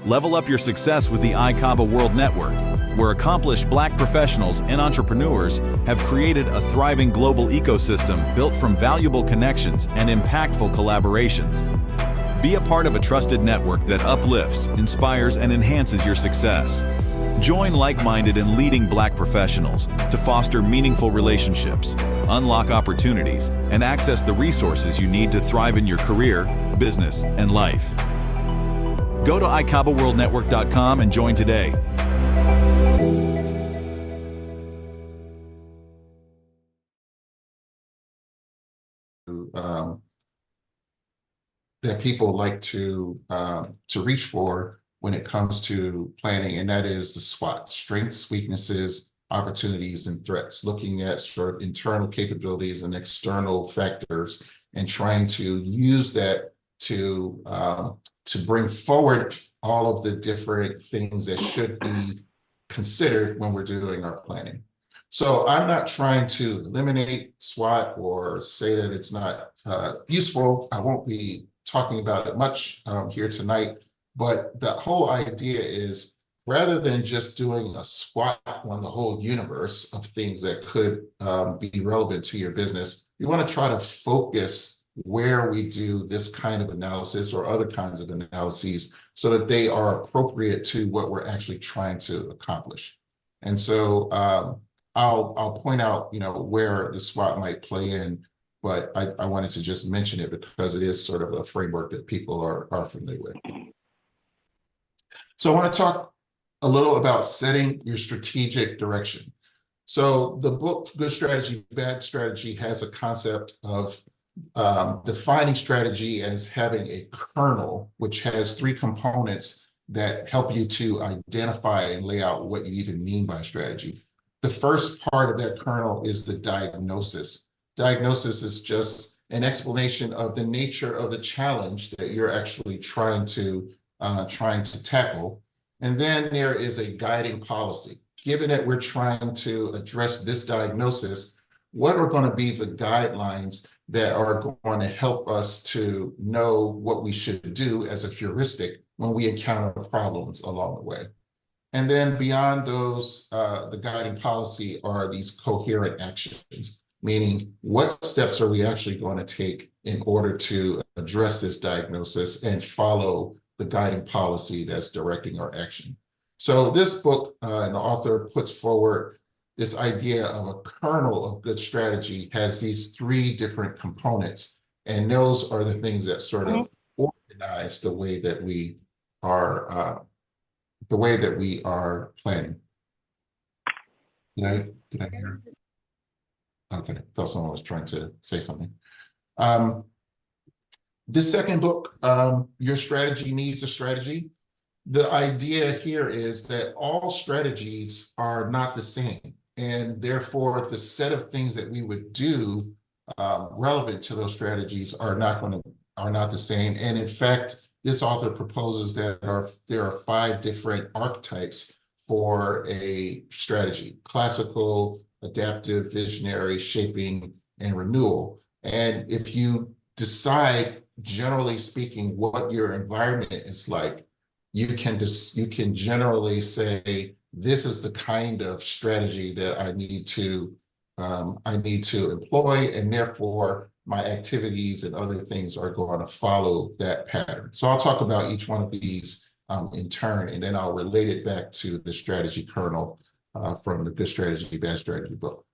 Level up your success with the ICABA World Network, where accomplished Black professionals and entrepreneurs have created a thriving global ecosystem built from valuable connections and impactful collaborations. Be a part of a trusted network that uplifts, inspires, and enhances your success. Join like-minded and leading Black professionals to foster meaningful relationships, unlock opportunities, and access the resources you need to thrive in your career, business, and life. Go to ICABAworldNetwork.com and join today. That people like to reach for when it comes to planning, and that is the SWOT: strengths, weaknesses, opportunities, and threats. Looking at sort of internal capabilities and external factors, and trying to use that to bring forward all of the different things that should be considered when we're doing our planning. So I'm not trying to eliminate SWOT or say that it's not useful. I won't be talking about it much here tonight, but the whole idea is, rather than just doing a SWOT on the whole universe of things that could be relevant to your business, you want to try to focus where we do this kind of analysis or other kinds of analyses so that they are appropriate to what we're actually trying to accomplish. And so I'll point out, where the SWOT might play in, but I wanted to just mention it because it is sort of a framework that people are familiar with. So I want to talk a little about setting your strategic direction. So the book, Good Strategy, Bad Strategy, has a concept of defining strategy as having a kernel, which has three components that help you to identify and lay out what you even mean by strategy. The first part of that kernel is the diagnosis. Diagnosis is just an explanation of the nature of the challenge that you're actually trying to tackle. And then there is a guiding policy. Given that we're trying to address this diagnosis, what are going to be the guidelines that are going to help us to know what we should do as a heuristic when we encounter problems along the way? And then beyond those, the guiding policy are these coherent actions, meaning what steps are we actually going to take in order to address this diagnosis and follow the guiding policy that's directing our action. So this book, and the author puts forward this idea of a kernel of good strategy has these three different components, and those are the things that sort of organize the way that we are planning. Did I hear? Okay, thought someone was trying to say something. This second book, Your Strategy Needs a Strategy. The idea here is that all strategies are not the same, and therefore the set of things that we would do relevant to those strategies are not the same. And in fact, this author proposes that there are 5 different archetypes for a strategy: classical, adaptive, visionary, shaping, and renewal. And if you decide, generally speaking, what your environment is like, you can generally say, this is the kind of strategy that I need to employ, and therefore my activities and other things are going to follow that pattern. So I'll talk about each one of these in turn, and then I'll relate it back to the strategy kernel from the Good Strategy, Bad Strategy book.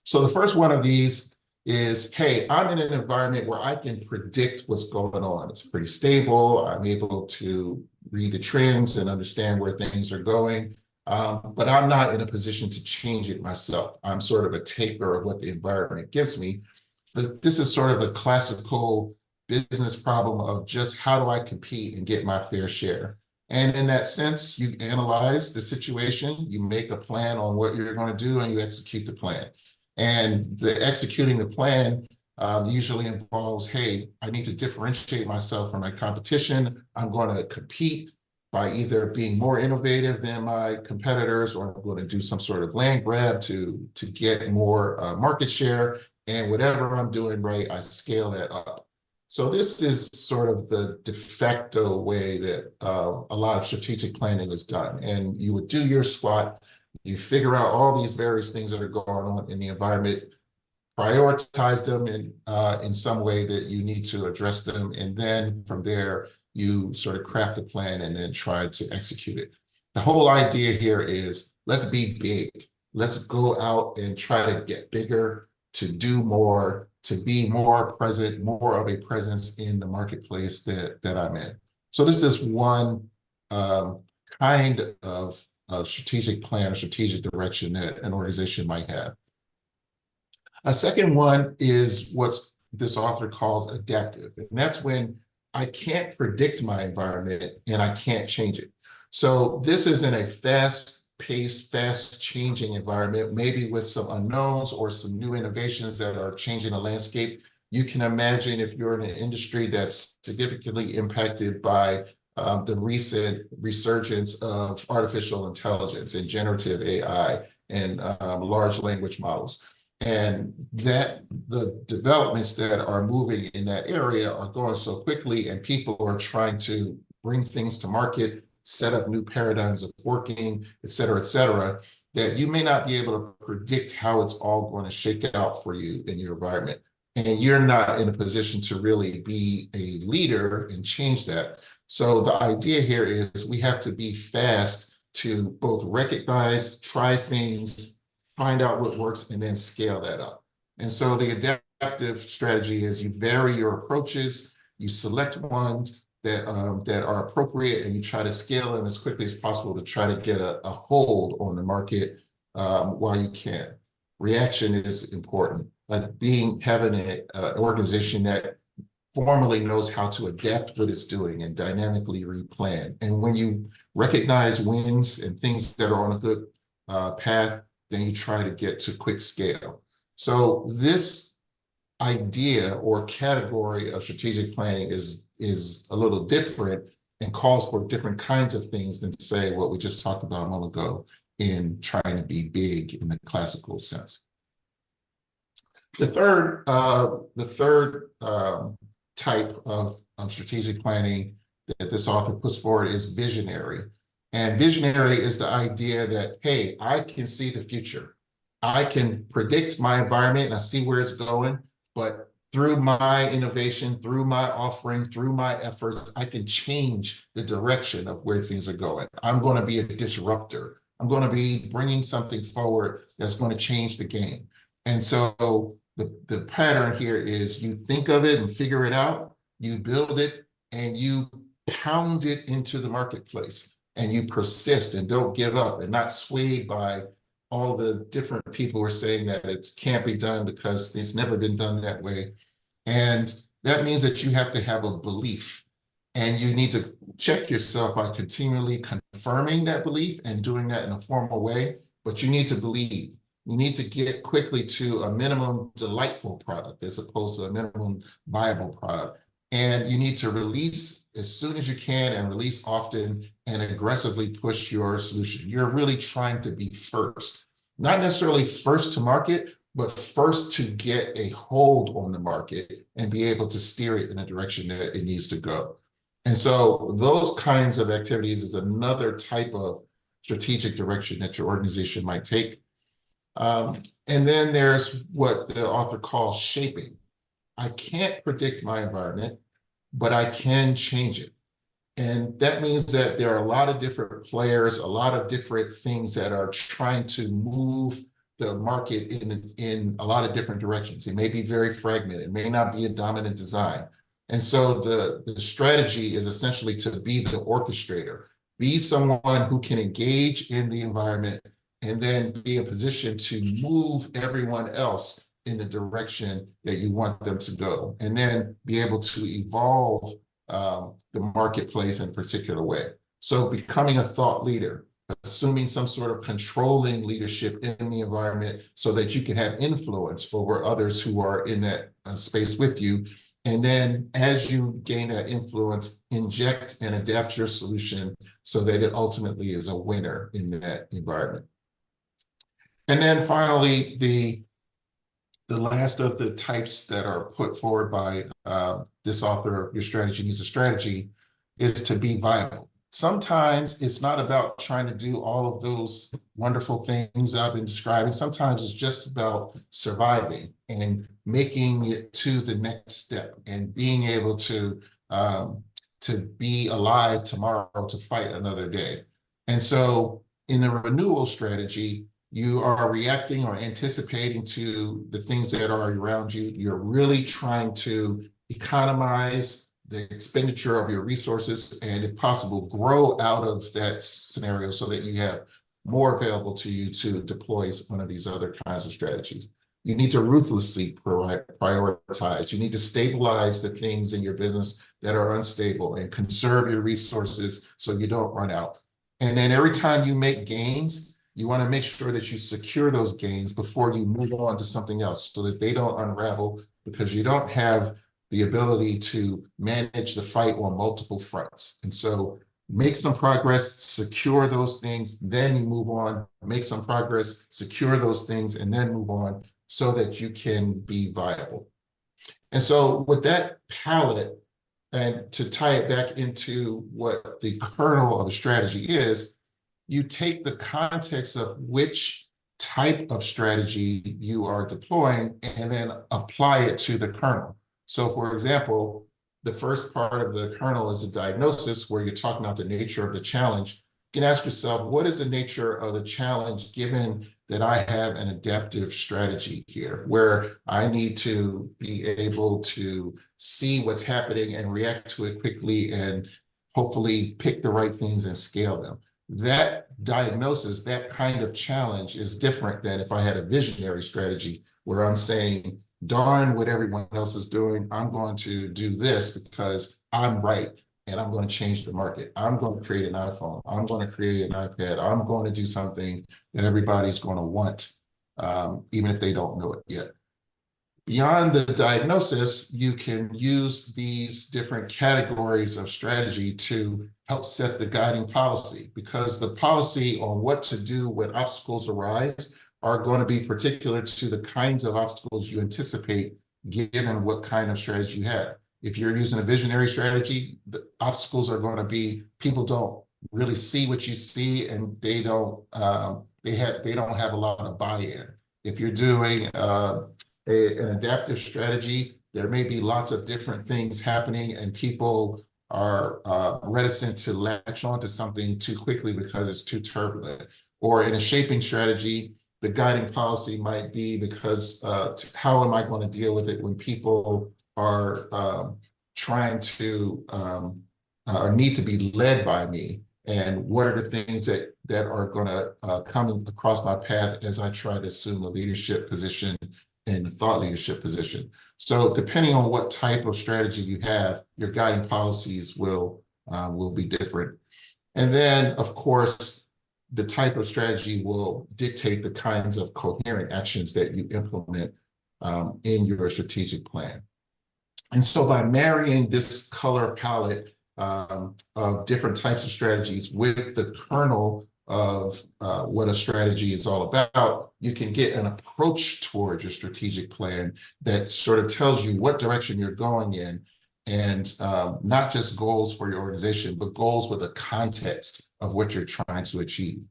So the first one of these is, hey, I'm in an environment where I can predict what's going on. It's pretty stable. I'm able to read the trends and understand where things are going, but I'm not in a position to change it myself. I'm sort of a taker of what the environment gives me. But this is sort of the classical business problem of just how do I compete and get my fair share? And in that sense, you analyze the situation, you make a plan on what you're going to do, and you execute the plan. And the executing the plan usually involves, hey, I need to differentiate myself from my competition. I'm going to compete by either being more innovative than my competitors, or I'm going to do some sort of land grab to get more market share. And whatever I'm doing right, I scale that up. So this is sort of the de facto way that a lot of strategic planning is done. And you would do your SWOT, you figure out all these various things that are going on in the environment, prioritize them in some way that you need to address them. And then from there, you sort of craft a plan and then try to execute it. The whole idea here is let's be big. Let's go out and try to get bigger, to do more, to be more present, more of a presence in the marketplace that I'm in. So this is one kind of strategic plan or strategic direction that an organization might have. A second one is what this author calls adaptive. And that's when I can't predict my environment and I can't change it. So this is in a fast-paced, fast-changing environment, maybe with some unknowns or some new innovations that are changing the landscape. You can imagine if you're in an industry that's significantly impacted by the recent resurgence of artificial intelligence and generative AI and large language models. And that the developments that are moving in that area are going so quickly, and people are trying to bring things to market, set up new paradigms of working, et cetera, that you may not be able to predict how it's all going to shake out for you in your environment. And you're not in a position to really be a leader and change that. So the idea here is we have to be fast to both recognize, try things, find out what works, and then scale that up. And so the adaptive strategy is you vary your approaches, you select ones that are appropriate, and you try to scale them as quickly as possible to try to get a hold on the market while you can. Reaction is important. Like having an organization that formally knows how to adapt what it's doing and dynamically replan. And when you recognize wins and things that are on a good path, then you try to get to quick scale. So this idea or category of strategic planning is a little different and calls for different kinds of things than say what we just talked about a moment ago in trying to be big in the classical sense. The third type of strategic planning that this author puts forward is visionary. And visionary is the idea that, hey, I can see the future. I can predict my environment and I see where it's going, but through my innovation, through my offering, through my efforts, I can change the direction of where things are going. I'm going to be a disruptor. I'm going to be bringing something forward that's going to change the game. And so the pattern here is you think of it and figure it out, you build it, and you pound it into the marketplace. And you persist and don't give up and not swayed by all the different people who are saying that it can't be done because it's never been done that way. And that means that you have to have a belief, and you need to check yourself by continually confirming that belief and doing that in a formal way, but you need to believe. You need to get quickly to a minimum delightful product as opposed to a minimum viable product. And you need to release as soon as you can and release often and aggressively push your solution. You're really trying to be first, not necessarily first to market, but first to get a hold on the market and be able to steer it in a direction that it needs to go. And so those kinds of activities is another type of strategic direction that your organization might take. And then there's what the author calls shaping. I can't predict my environment, but I can change it. And that means that there are a lot of different players, a lot of different things that are trying to move the market in a lot of different directions. It may be very fragmented. It may not be a dominant design. And so the strategy is essentially to be the orchestrator, be someone who can engage in the environment and then be in a position to move everyone else in the direction that you want them to go, and then be able to evolve the marketplace in a particular way. So becoming a thought leader, assuming some sort of controlling leadership in the environment so that you can have influence over others who are in that space with you. And then as you gain that influence, inject and adapt your solution so that it ultimately is a winner in that environment. And then finally, the the last of the types that are put forward by this author of Your Strategy Needs a Strategy is to be viable. Sometimes it's not about trying to do all of those wonderful things I've been describing. Sometimes it's just about surviving and making it to the next step and being able to be alive tomorrow to fight another day. And so in the renewal strategy, you are reacting or anticipating to the things that are around you. You're really trying to economize the expenditure of your resources and, if possible, grow out of that scenario so that you have more available to you to deploy one of these other kinds of strategies. You need to ruthlessly prioritize. You need to stabilize the things in your business that are unstable and conserve your resources so you don't run out. And then every time you make gains, you want to make sure that you secure those gains before you move on to something else so that they don't unravel, because you don't have the ability to manage the fight on multiple fronts. And so make some progress, secure those things, then you move on, make some progress, secure those things, and then move on so that you can be viable. And so with that palette, and to tie it back into what the kernel of a strategy is, you take the context of which type of strategy you are deploying and then apply it to the kernel. So for example, the first part of the kernel is a diagnosis where you're talking about the nature of the challenge. You can ask yourself, what is the nature of the challenge given that I have an adaptive strategy here where I need to be able to see what's happening and react to it quickly and hopefully pick the right things and scale them. That diagnosis, that kind of challenge is different than if I had a visionary strategy where I'm saying, darn what everyone else is doing, I'm going to do this because I'm right and I'm going to change the market. I'm going to create an iPhone. I'm going to create an iPad. I'm going to do something that everybody's going to want, even if they don't know it yet. Beyond the diagnosis, you can use these different categories of strategy to help set the guiding policy, because the policy on what to do when obstacles arise are going to be particular to the kinds of obstacles you anticipate given what kind of strategy you have. If you're using a visionary strategy, the obstacles are going to be people don't really see what you see and they don't have a lot of buy-in. If you're doing an adaptive strategy, there may be lots of different things happening and people are reticent to latch onto something too quickly because it's too turbulent. Or in a shaping strategy, the guiding policy might be because how am I going to deal with it when people are trying to or need to be led by me, and what are the things that are going to come across my path as I try to assume a leadership position and thought leadership position. So depending on what type of strategy you have, your guiding policies will be different. And then, of course, the type of strategy will dictate the kinds of coherent actions that you implement in your strategic plan. And so by marrying this color palette of different types of strategies with the kernel of what a strategy is all about, you can get an approach towards your strategic plan that sort of tells you what direction you're going in, and not just goals for your organization, but goals with a context of what you're trying to achieve.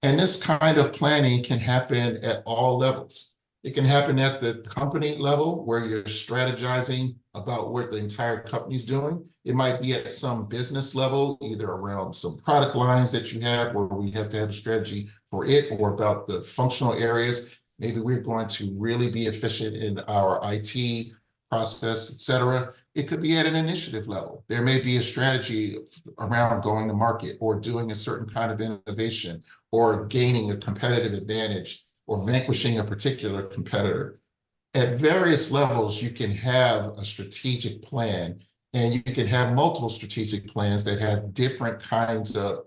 And this kind of planning can happen at all levels. It can happen at the company level where you're strategizing about what the entire company's doing. It might be at some business level, either around some product lines that you have where we have to have a strategy for it, or about the functional areas. Maybe we're going to really be efficient in our IT process, et cetera. It could be at an initiative level. There may be a strategy around going to market or doing a certain kind of innovation or gaining a competitive advantage or vanquishing a particular competitor. At various levels, you can have a strategic plan, and you can have multiple strategic plans that have different kinds of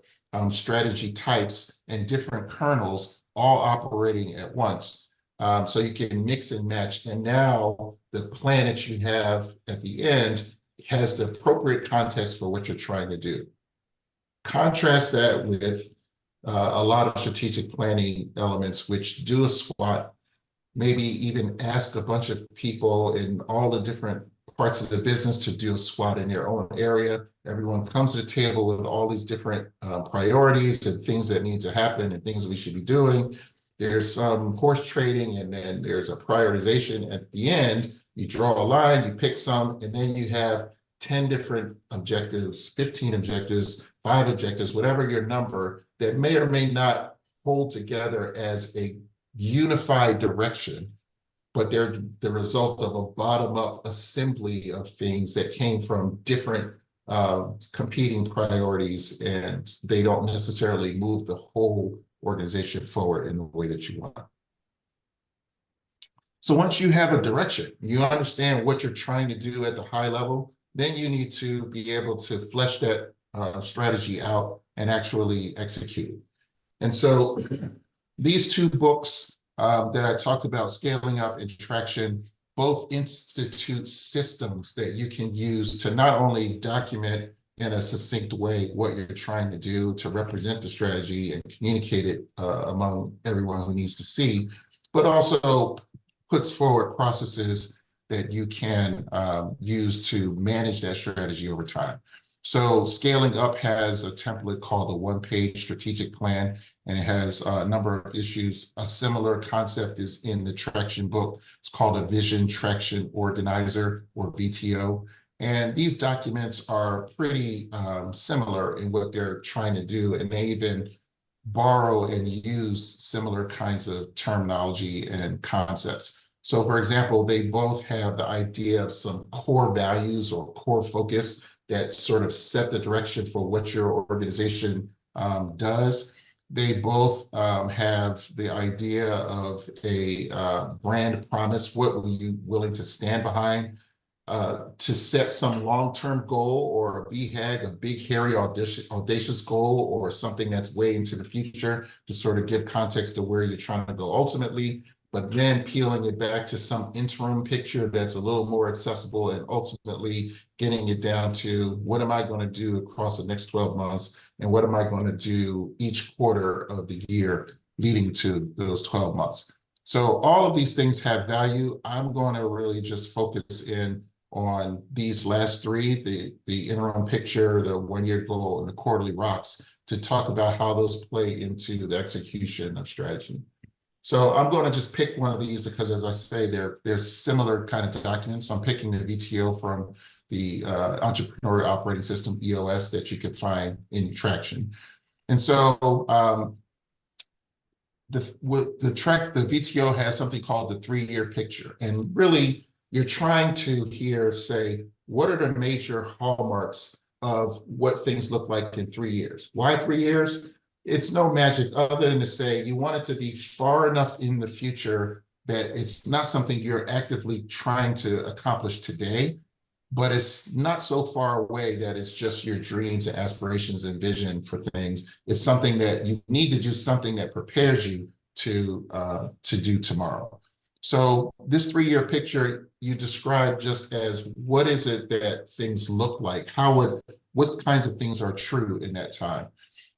strategy types and different kernels all operating at once. So you can mix and match. And now the plan that you have at the end has the appropriate context for what you're trying to do. Contrast that with a lot of strategic planning elements which do a SWOT, maybe even ask a bunch of people in all the different parts of the business to do a SWOT in their own area. Everyone comes to the table with all these different priorities and things that need to happen and things we should be doing. There's some horse trading, and then there's a prioritization at the end. You draw a line, you pick some, and then you have 10 different objectives, 15 objectives, 5 objectives, whatever your number, that may or may not hold together as a unified direction, but they're the result of a bottom-up assembly of things that came from different competing priorities, and they don't necessarily move the whole organization forward in the way that you want. So once you have a direction, you understand what you're trying to do at the high level, then you need to be able to flesh that strategy out and actually execute it. And so these 2 books that I talked about, Scaling Up and Traction, both institute systems that you can use to not only document in a succinct way what you're trying to do to represent the strategy and communicate it among everyone who needs to see, but also puts forward processes that you can use to manage that strategy over time. So Scaling Up has a template called the one-page strategic plan, and it has a number of issues. A similar concept is in the Traction book. It's called a Vision Traction Organizer, or VTO. And these documents are pretty similar in what they're trying to do, and they even borrow and use similar kinds of terminology and concepts. So for example, they both have the idea of some core values or core focus that sort of set the direction for what your organization does. They both have the idea of a brand promise. What were you willing to stand behind? To set some long-term goal, or a BHAG, a big, hairy, audacious goal, or something that's way into the future, to sort of give context to where you're trying to go ultimately, but then peeling it back to some interim picture that's a little more accessible, and ultimately getting it down to, what am I going to do across the next 12 months, and what am I going to do each quarter of the year leading to those 12 months. So all of these things have value. I'm going to really just focus in on these last 3, the interim picture, the one-year goal, and the quarterly rocks, to talk about how those play into the execution of strategy. So I'm going to just pick one of these because, as I say, they're similar kind of documents. So I'm picking the VTO from the Entrepreneurial Operating System, EOS, that you can find in Traction. And so the VTO has something called the 3-year picture. And really, you're trying to here say, what are the major hallmarks of what things look like in 3 years? Why 3 years? It's no magic other than to say you want it to be far enough in the future that it's not something you're actively trying to accomplish today, but it's not so far away that it's just your dreams and aspirations and vision for things. It's something that you need to do, something that prepares you to do tomorrow. So this 3-year picture you describe just as, what is it that things look like? What kinds of things are true in that time?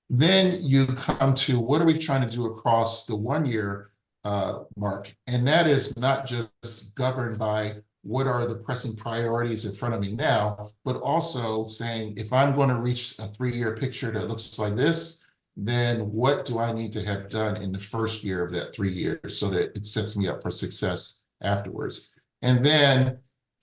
Then you come to, what are we trying to do across the 1-year mark? And that is not just governed by what are the pressing priorities in front of me now, but also saying, if I'm going to reach a 3-year picture that looks like this, then what do I need to have done in the first year of that 3 years so that it sets me up for success afterwards? And then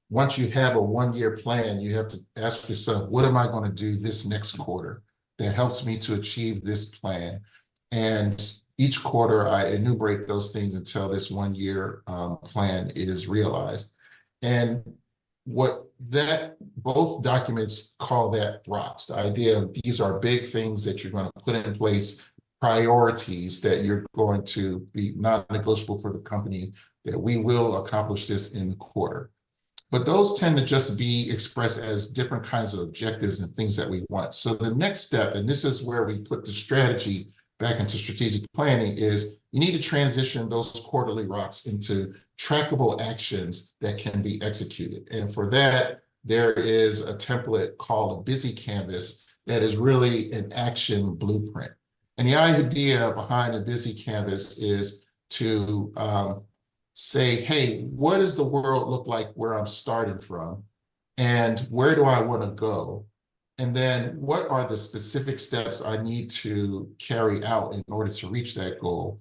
once you have a 1-year plan, you have to ask yourself, what am I going to do this next quarter that helps me to achieve this plan? And each quarter, I enumerate those things until this 1-year plan is realized. And what both documents call that rocks, the idea of these are big things that you're going to put in place, priorities that you're going to be non-negotiable for the company, that we will accomplish this in the quarter. But those tend to just be expressed as different kinds of objectives and things that we want. So the next step, and this is where we put the strategy back into strategic planning, is you need to transition those quarterly rocks into trackable actions that can be executed. And for that, there is a template called a busy canvas that is really an action blueprint. And the idea behind a busy canvas is to say, hey, what does the world look like where I'm starting from? And where do I want to go? And then what are the specific steps I need to carry out in order to reach that goal?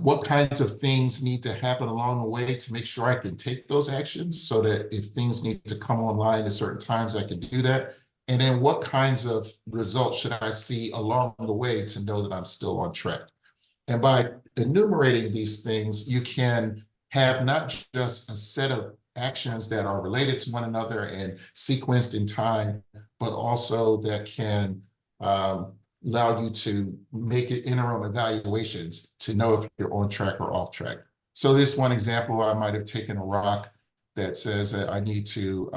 What kinds of things need to happen along the way to make sure I can take those actions so that if things need to come online at certain times, I can do that. And then what kinds of results should I see along the way to know that I'm still on track? And by enumerating these things, you can have not just a set of actions that are related to one another and sequenced in time, but also that can allow you to make it interim evaluations to know if you're on track or off track. So this one example, I might have taken a rock that says that I need to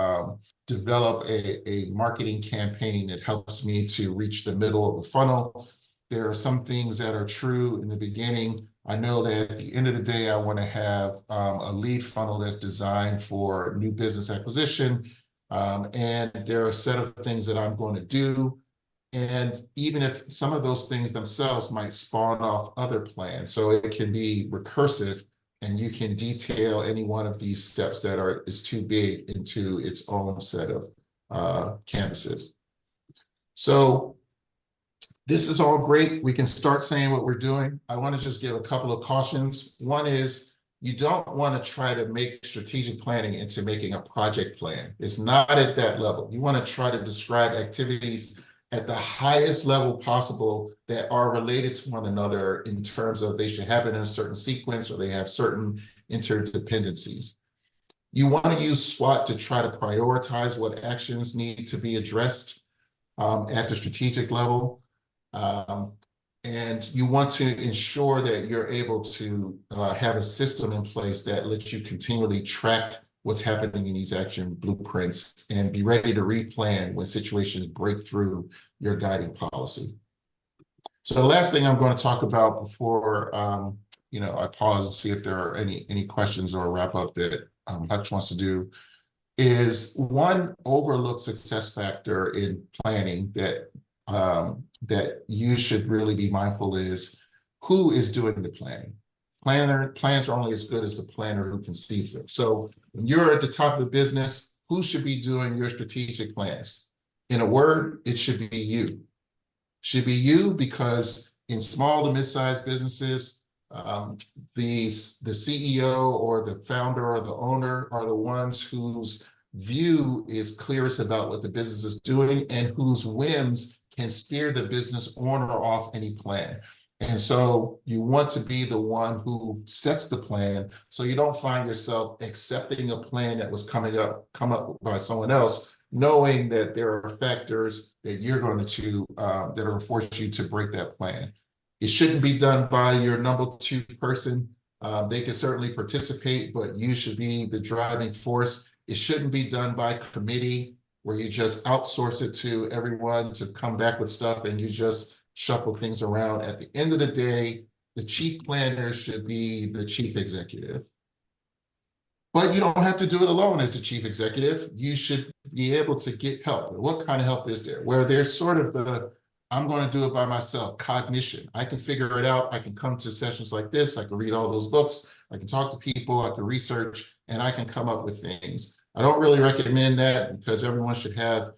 develop a marketing campaign that helps me to reach the middle of the funnel. There are some things that are true in the beginning. I know that at the end of the day, I want to have a lead funnel that's designed for new business acquisition. And there are a set of things that I'm going to do. And even if some of those things themselves might spawn off other plans, so it can be recursive, and you can detail any one of these steps that is too big into its own set of canvases. So this is all great. We can start saying what we're doing. I want to just give a couple of cautions. One is you don't want to try to make strategic planning into making a project plan. It's not at that level. You want to try to describe activities at the highest level possible that are related to one another in terms of they should happen in a certain sequence or they have certain interdependencies. You want to use SWOT to try to prioritize what actions need to be addressed at the strategic level. And you want to ensure that you're able to have a system in place that lets you continually track what's happening in these action blueprints and be ready to replan when situations break through your guiding policy. So the last thing I'm going to talk about before I pause and see if there are any questions or a wrap up that Hutch wants to do is one overlooked success factor in planning that you should really be mindful is who is doing the planning. Plans are only as good as the planner who conceives them. So when you're at the top of the business, who should be doing your strategic plans? In a word, it should be you. It should be you because in small to mid-sized businesses, the CEO or the founder or the owner are the ones whose view is clearest about what the business is doing and whose whims can steer the business on or off any plan. And so you want to be the one who sets the plan so you don't find yourself accepting a plan that was come up by someone else, knowing that there are factors that you're going to that are force you to break that plan. It shouldn't be done by your number two person. They can certainly participate, but you should be the driving force. It shouldn't be done by committee where you just outsource it to everyone to come back with stuff and you just shuffle things around. At the end of the day, the chief planner should be the chief executive. But you don't have to do it alone as the chief executive. You should be able to get help. What kind of help is there? Where there's sort of I'm going to do it by myself, cognition. I can figure it out. I can come to sessions like this. I can read all those books. I can talk to people. I can research, and I can come up with things. I don't really recommend that because everyone should have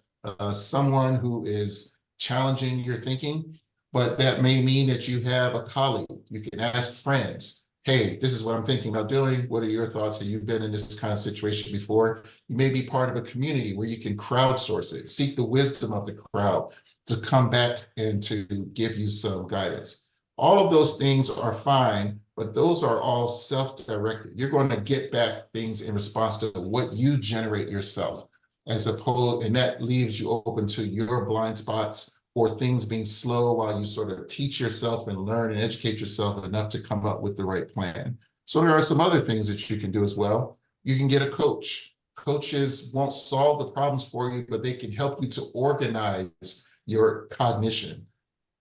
someone who is challenging your thinking, but that may mean that you have a colleague. You can ask friends, hey, this is what I'm thinking about doing. What are your thoughts? Have you been in this kind of situation before? You may be part of a community where you can crowdsource it, seek the wisdom of the crowd to come back and to give you some guidance. All of those things are fine, but those are all self-directed. You're going to get back things in response to what you generate yourself, and that leaves you open to your blind spots or things being slow while you sort of teach yourself and learn and educate yourself enough to come up with the right plan. So there are some other things that you can do as well. You can get a coach. Coaches won't solve the problems for you, but they can help you to organize your cognition.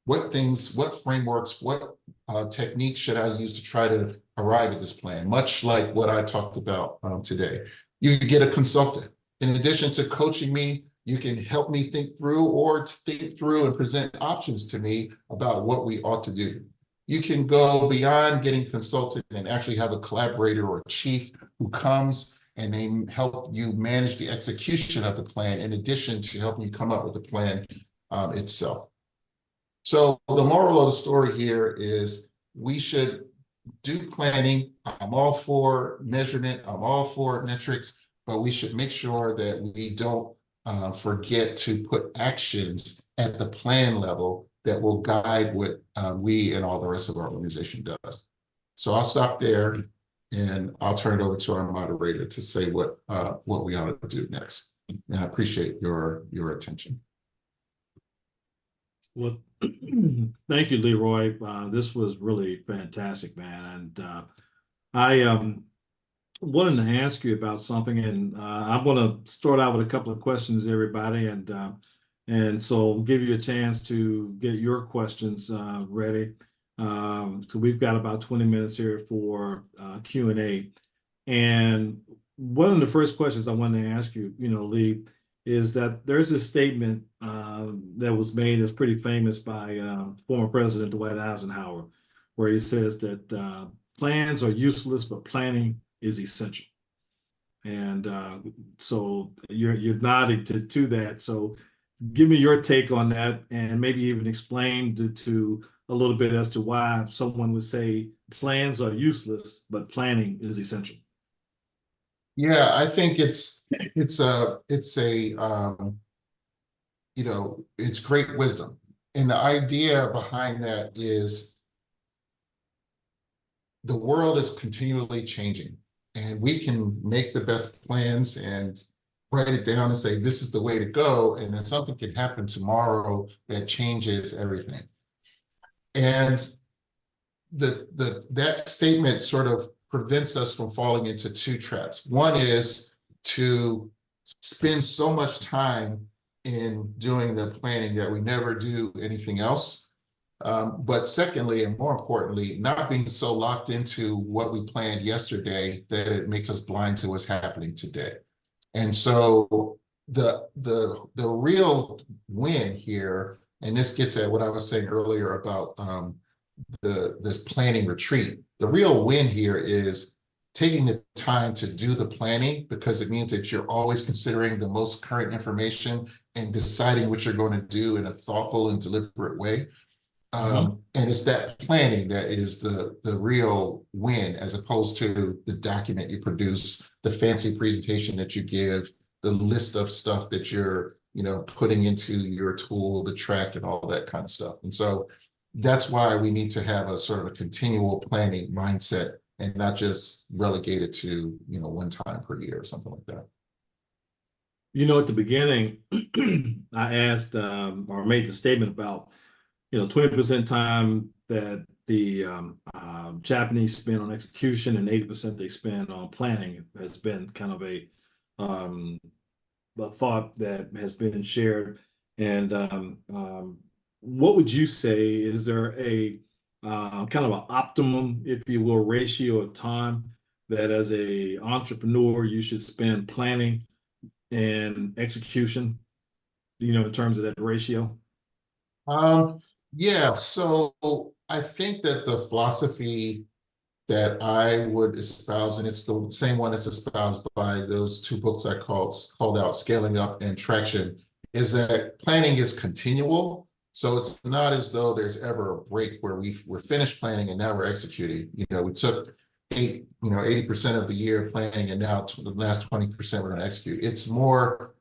What frameworks, what techniques should I use to try to arrive at this plan? Much like what I talked about today. You can get a consultant. In addition to coaching me, you can help me think through and present options to me about what we ought to do. you can go beyond getting consulted and actually have a collaborator or a chief who comes and they help you manage the execution of the plan in addition to helping you come up with the plan itself. So the moral of the story here is we should do planning. I'm all for measurement. I'm all for metrics, but we should make sure that we don't forget to put actions at the plan level that will guide what we and all the rest of our organization does. So I'll stop there and I'll turn it over to our moderator to say what we ought to do next. And I appreciate your attention. Well, thank you, Leroy. This was really fantastic, man. And I wanted to ask you about something, and I'm going to start out with a couple of questions, everybody, and so give you a chance to get your questions ready. So we've got about 20 minutes here for Q&A. And one of the first questions I wanted to ask you, Lee, is that there's a statement that was made that's pretty famous by former President Dwight Eisenhower, where he says that plans are useless, but planning is essential. And so you're nodding to that. So give me your take on that, and maybe even explain to a little bit as to why someone would say plans are useless, but planning is essential. Yeah, I think it's great wisdom. And the idea behind that is the world is continually changing, and we can make the best plans and write it down and say, this is the way to go. And then something can happen tomorrow that changes everything. And that statement sort of prevents us from falling into two traps. One is to spend so much time in doing the planning that we never do anything else. But secondly, and more importantly, not being so locked into what we planned yesterday that it makes us blind to what's happening today. And so the real win here, and this gets at what I was saying earlier about this planning retreat. The real win here is taking the time to do the planning, because it means that you're always considering the most current information and deciding what you're going to do in a thoughtful and deliberate way. And it's that planning that is the real win, as opposed to the document you produce, the fancy presentation that you give, the list of stuff that you're putting into your tool, the track, and all that kind of stuff. And so that's why we need to have a sort of a continual planning mindset and not just relegate it to, one time per year or something like that. At the beginning, I asked or made the statement about, 20% time that the Japanese spend on execution and 80% they spend on planning has been kind of a thought that has been shared. And what would you say, is there a kind of an optimum, if you will, ratio of time that as a entrepreneur you should spend planning and execution, in terms of that ratio? Yeah, so I think that the philosophy that I would espouse, and it's the same one that's espoused by those two books I called out, Scaling Up and Traction, is that planning is continual. So it's not as though there's ever a break where we're finished planning and now we're executing. We took 80% of the year planning, and now the last 20% we're going to execute. It's more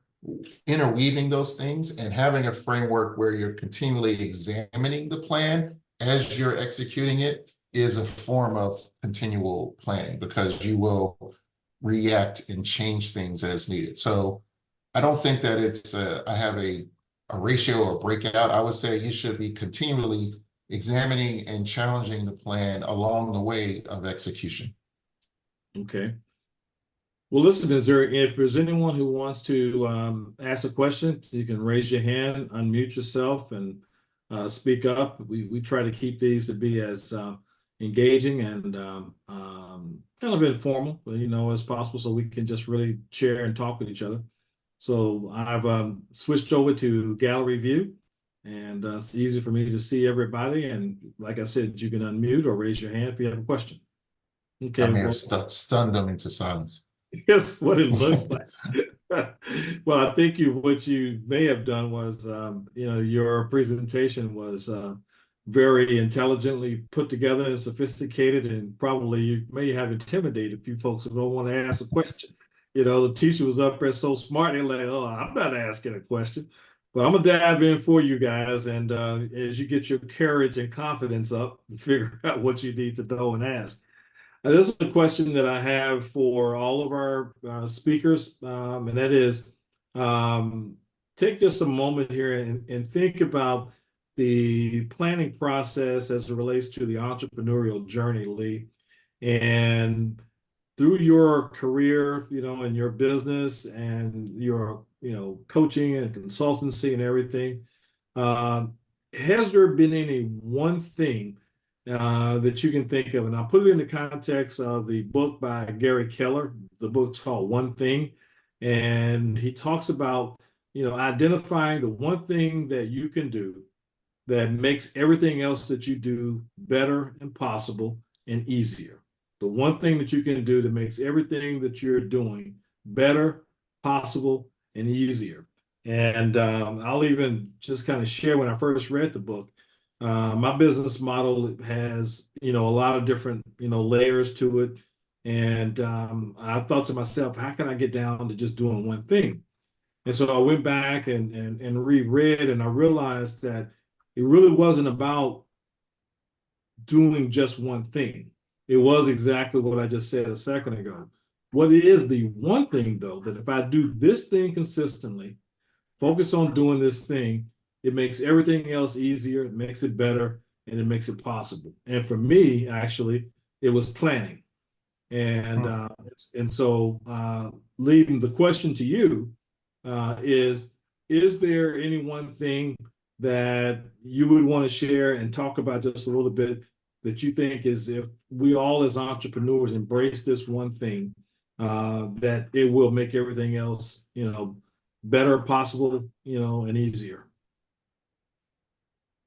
interweaving those things and having a framework where you're continually examining the plan as you're executing it is a form of continual planning, because you will react and change things as needed. So I don't think that I have a ratio or breakout. I would say you should be continually examining and challenging the plan along the way of execution. Okay. Well, listen, if there's anyone who wants to ask a question, you can raise your hand, unmute yourself, and speak up. We try to keep these to be as engaging and kind of informal, as possible, so we can just really share and talk with each other. So I've switched over to gallery view, And it's easy for me to see everybody. And like I said, you can unmute or raise your hand if you have a question. I Okay, may have well, stunned them into silence. here's what it looks like. Well, I think what you may have done was, your presentation was very intelligently put together and sophisticated, and probably you may have intimidated a few folks who don't want to ask a question. The teacher was up there so smart, they're like, "Oh, I'm not asking a question." But I'm gonna dive in for you guys, and as you get your courage and confidence up, figure out what you need to know and ask. This is a question that I have for all of our speakers, and that is, take just a moment here and think about the planning process as it relates to the entrepreneurial journey, Lee. And through your career, in your business and your, coaching and consultancy and everything, has there been any one thing that you can think of? And I'll put it in the context of the book by Gary Keller. The book's called One Thing. And he talks about, identifying the one thing that you can do that makes everything else that you do better and possible and easier. The one thing that you can do that makes everything that you're doing better, possible, and easier. And I'll even just kind of share when I first read the book. My business model has, a lot of different, layers to it. And I thought to myself, how can I get down to just doing one thing? And so I went back and reread, and I realized that it really wasn't about doing just one thing. It was exactly what I just said a second ago. What is the one thing, though, that if I do this thing consistently, focus on doing this thing, it makes everything else easier, it makes it better, and it makes it possible. And for me, actually, it was planning. And so leaving the question to you is there any one thing that you would want to share and talk about just a little bit that you think is, if we all as entrepreneurs embrace this one thing, that it will make everything else, better, possible, and easier?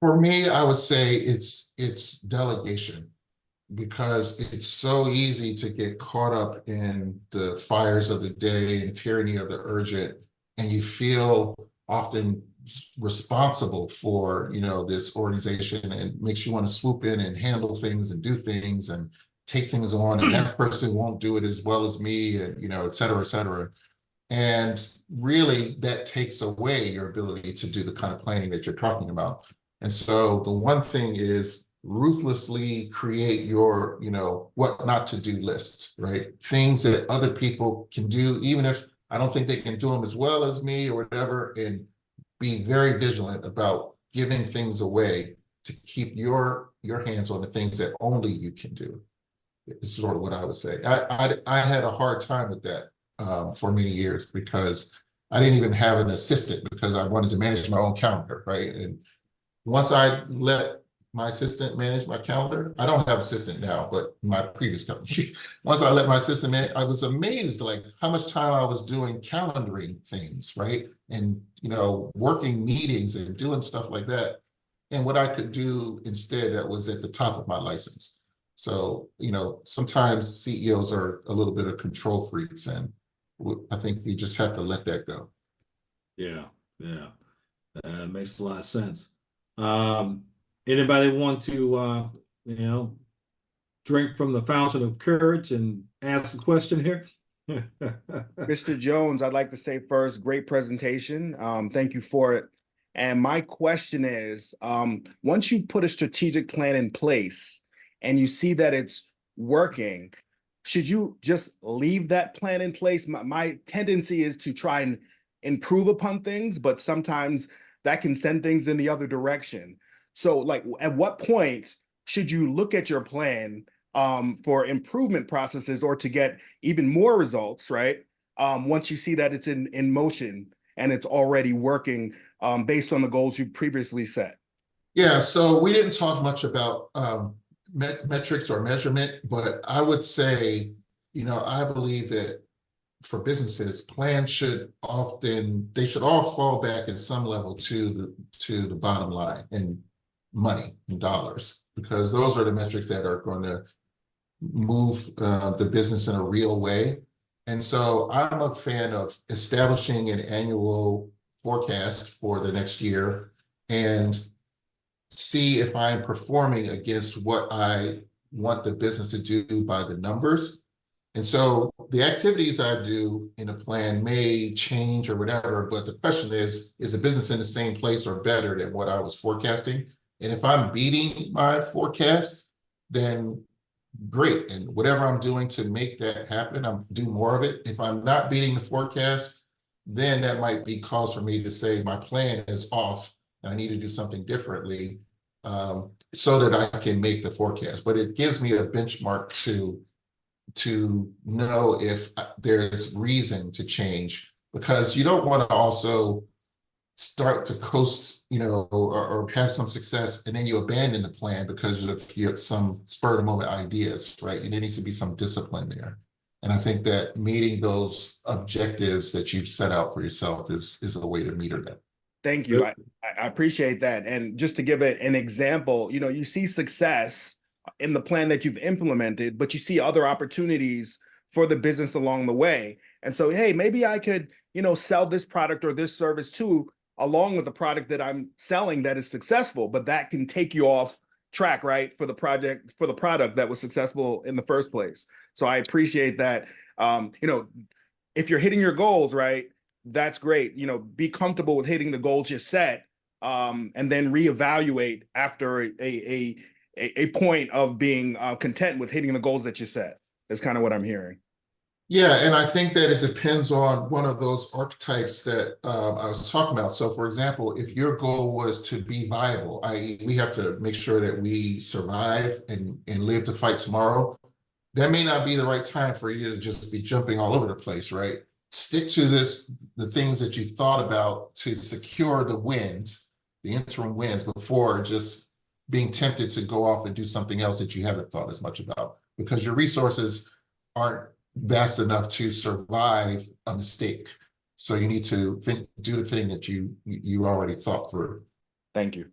For me, I would say it's delegation, because it's so easy to get caught up in the fires of the day and tyranny of the urgent, and you feel often responsible for this organization, and it makes you want to swoop in and handle things and do things and take things on, and that person won't do it as well as me, and et cetera, et cetera. And really, that takes away your ability to do the kind of planning that you're talking about. And so the one thing is ruthlessly create your, what not to do list, right? Things that other people can do, even if I don't think they can do them as well as me or whatever, and be very vigilant about giving things away to keep your hands on the things that only you can do. It's sort of what I would say. I had a hard time with that for many years, because I didn't even have an assistant, because I wanted to manage my own calendar, right? And once I let my assistant manage my calendar, I don't have an assistant now, but my previous company, once I let my assistant manage, I was amazed like how much time I was doing calendaring things, right? And working meetings and doing stuff like that. And what I could do instead that was at the top of my license. So, sometimes CEOs are a little bit of control freaks, and I think we just have to let that go. Yeah, makes a lot of sense. Anybody want to, drink from the fountain of courage and ask a question here? Mr. Jones, I'd like to say first, great presentation. Thank you for it. And my question is, once you've put a strategic plan in place and you see that it's working, should you just leave that plan in place? My tendency is to try and improve upon things, but sometimes that can send things in the other direction. So like, at what point should you look at your plan for improvement processes or to get even more results, right? Once you see that it's in motion and it's already working based on the goals you previously set? Yeah, so we didn't talk much about metrics or measurement, but I would say, I believe that for businesses, plans should all fall back at some level to the bottom line and money and dollars, because those are the metrics that are going to move the business in a real way. And so I'm a fan of establishing an annual forecast for the next year and see if I'm performing against what I want the business to do by the numbers. And so the activities I do in a plan may change or whatever, but the question is the business in the same place or better than what I was forecasting? And if I'm beating my forecast, then great. And whatever I'm doing to make that happen, I'm do more of it. If I'm not beating the forecast, then that might be cause for me to say my plan is off and I need to do something differently, so that I can make the forecast. But it gives me a benchmark to know if there's reason to change, because you don't want to also start to coast, or have some success and then you abandon the plan because of some spur of the moment ideas, right? And there needs to be some discipline there. And I think that meeting those objectives that you've set out for yourself is a way to meter them. Thank you. I appreciate that. And just to give it an example, you see success in the plan that you've implemented, but you see other opportunities for the business along the way. And so, hey, maybe I could, sell this product or this service too, along with the product that I'm selling that is successful, but that can take you off track, right? For the product that was successful in the first place. So I appreciate that. If you're hitting your goals, right, that's great. Be comfortable with hitting the goals you set, and then reevaluate after a point of being content with hitting the goals that you set. That's kind of what I'm hearing. Yeah, and I think that it depends on one of those archetypes that I was talking about. So for example, if your goal was to be viable, i.e. we have to make sure that we survive and live to fight tomorrow, that may not be the right time for you to just be jumping all over the place, right? Stick to the things that you thought about to secure the wins, the interim wins, before just being tempted to go off and do something else that you haven't thought as much about, because your resources aren't vast enough to survive a mistake. So you need to do the thing that you already thought through. Thank you.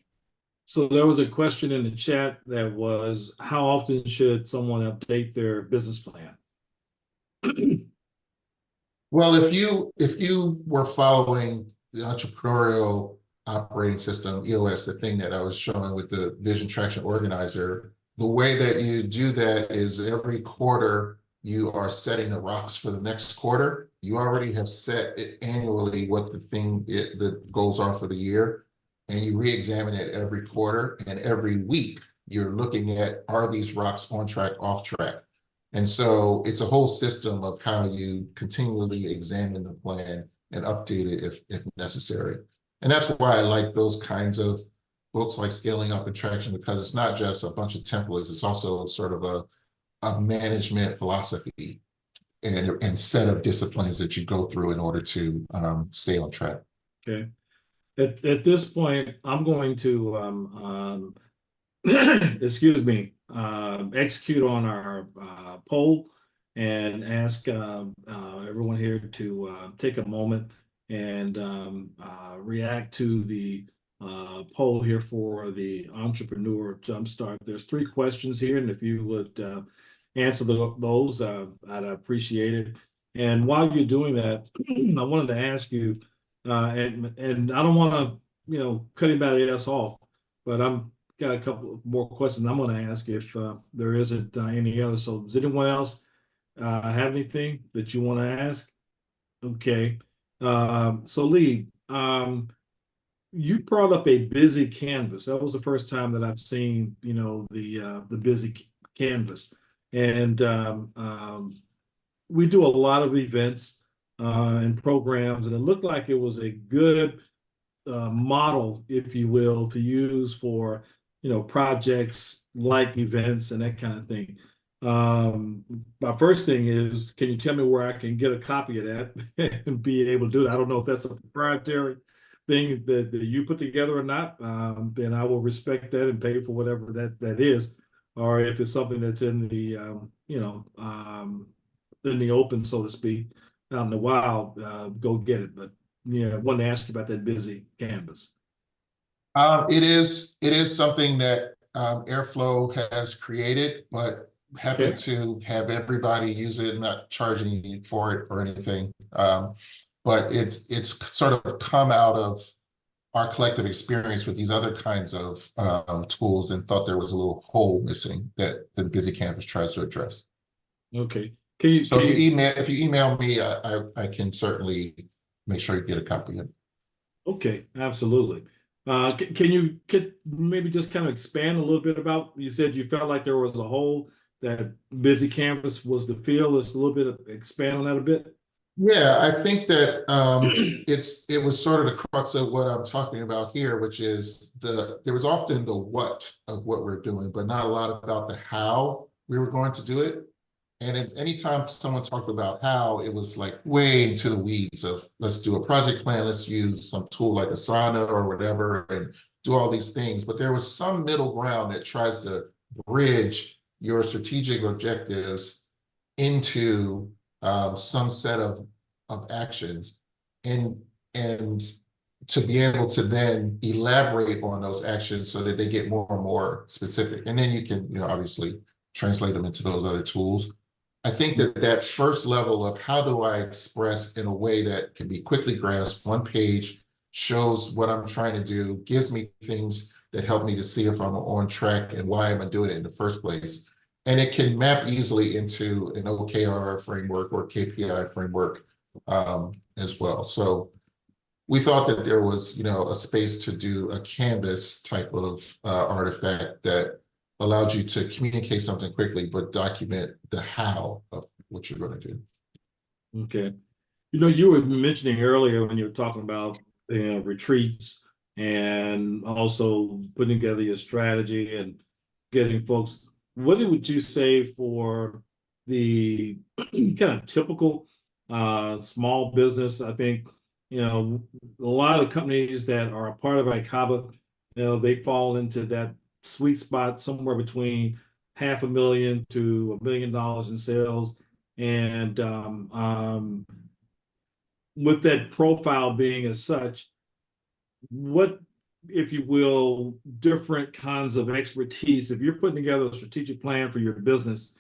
So there was a question in the chat that was, how often should someone update their business plan? Well, if you were following the entrepreneurial operating system, EOS, the thing that I was showing with the Vision Traction Organizer, the way that you do that is every quarter you are setting the rocks for the next quarter. You already have set it annually what the goals are for the year, and you re-examine it every quarter, and every week you're looking at, are these rocks on track, off track? And so it's a whole system of how you continually examine the plan and update it if necessary. And that's why I like those kinds of books like Scaling Up and Traction, because it's not just a bunch of templates, it's also sort of a management philosophy and set of disciplines that you go through in order to stay on track. Okay. At this point, I'm going to excuse me, execute on our poll and ask everyone here to take a moment and react to the poll here for the Entrepreneur Jumpstart. There's 3 questions here, and if you would answer those, I'd appreciate it. And while you're doing that, I wanted to ask you, and I don't want to, cut anybody else off, but I'm got a couple more questions I'm going to ask if there isn't any others. So does anyone else have anything that you want to ask? Okay. So Lee, you brought up a busy canvas. That was the first time that I've seen, the busy canvas. And we do a lot of events and programs, and it looked like it was a good model, if you will, to use for projects like events and that kind of thing. My first thing is, can you tell me where I can get a copy of that and be able to do it? I don't know if that's a proprietary thing that you put together or not. Then I will respect that and pay for whatever that is, or if it's something that's in the in the open, so to speak. out in the wild, go get it. But yeah, I wanted to ask you about that busy canvas. It is something that Airflow has created, but happen Okay. to have everybody use it, not charging you for it or anything. But it's sort of come out of our collective experience with these other kinds of tools, and thought there was a little hole missing that the Busy Canvas tries to address. Okay. Can you So can you if you email me, I can certainly make sure you get a copy of it. Okay, absolutely. Can you maybe just kind of expand a little bit about, you said you felt like there was a hole that busy canvas was to fill. Just a little bit of expand on that a bit. Yeah, I think that it was sort of the crux of what I'm talking about here, which is there was often the what of what we're doing, but not a lot about the how we were going to do it. And if anytime someone talked about how, it was like way into the weeds of, let's do a project plan, let's use some tool like Asana or whatever, and do all these things. But there was some middle ground that tries to bridge your strategic objectives into some set of actions, and and to be able to then elaborate on those actions so that they get more and more specific. And then you can, obviously translate them into those other tools. I think that that first level of how do I express in a way that can be quickly grasped, one page, shows what I'm trying to do, gives me things that help me to see if I'm on track and why am I doing it in the first place. And it can map easily into an OKR framework or KPI framework as well. So we thought that there was, a space to do a Canvas type of artifact that allowed you to communicate something quickly, but document the how of what you're going to do. Okay. You were mentioning earlier when you were talking about retreats and also putting together your strategy and getting folks. What would you say for the kind of typical small business? I think, a lot of companies that are a part of ICABA, they fall into that sweet spot somewhere between $500,000 to $1 million in sales. And with that profile being as such, what, if you will, different kinds of expertise, if you're putting together a strategic plan for your business,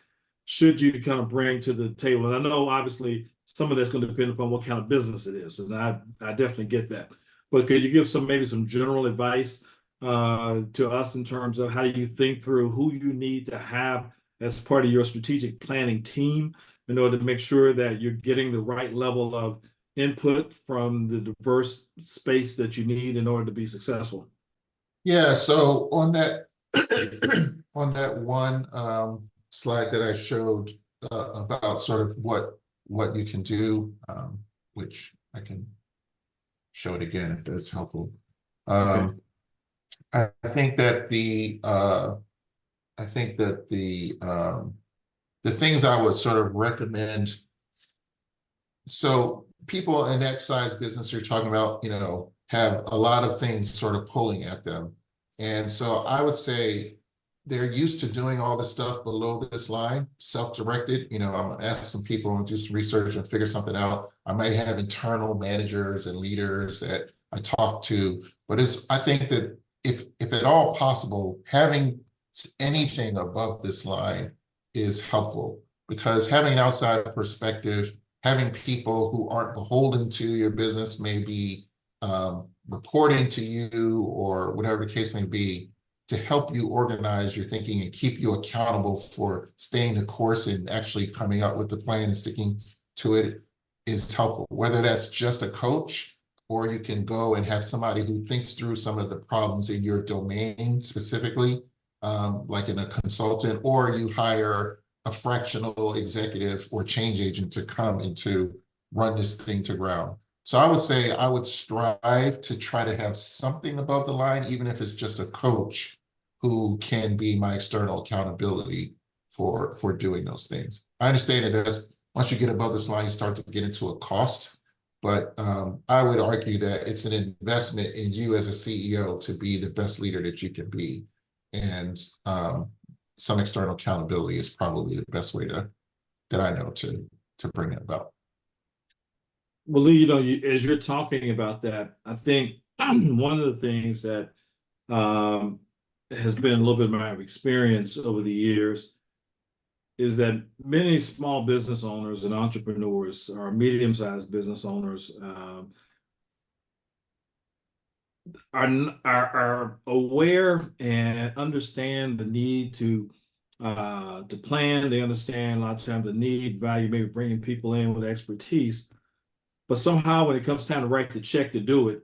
should you kind of bring to the table? And I know obviously some of that's going to depend upon what kind of business it is, and I definitely get that. But could you give maybe some general advice to us in terms of how do you think through who you need to have as part of your strategic planning team in order to make sure that you're getting the right level of input from the diverse space that you need in order to be successful? Yeah, so on that on that one slide that I showed about sort of what you can do, which I can show it again if that's helpful. Okay. I think that the things I would sort of recommend. So people in that size business you're talking about, have a lot of things sort of pulling at them. And so I would say they're used to doing all the stuff below this line, self-directed. I'm gonna ask some people and do some research and figure something out. I might have internal managers and leaders that I talk to, but I think that if at all possible, having anything above this line is helpful, because having an outside perspective, having people who aren't beholden to your business, maybe reporting to you or whatever the case may be, to help you organize your thinking and keep you accountable for staying the course and actually coming up with the plan and sticking to it is helpful. Whether that's just a coach, or you can go and have somebody who thinks through some of the problems in your domain specifically, like in a consultant, or you hire a fractional executive or change agent to come and to run this thing to ground. So I would say I would strive to try to have something above the line, even if it's just a coach who can be my external accountability for doing those things. I understand that once you get above this line, you start to get into a cost, but I would argue that it's an investment in you as a CEO to be the best leader that you can be. And some external accountability is probably the best way that I know to bring that about. Well, Lee, as you're talking about that, I think one of the things that um, has been a little bit of my experience over the years is that many small business owners and entrepreneurs or medium-sized business owners are aware and understand the need to plan. They understand a lot of times the need, value, maybe bringing people in with expertise. But somehow when it comes time to write the check to do it,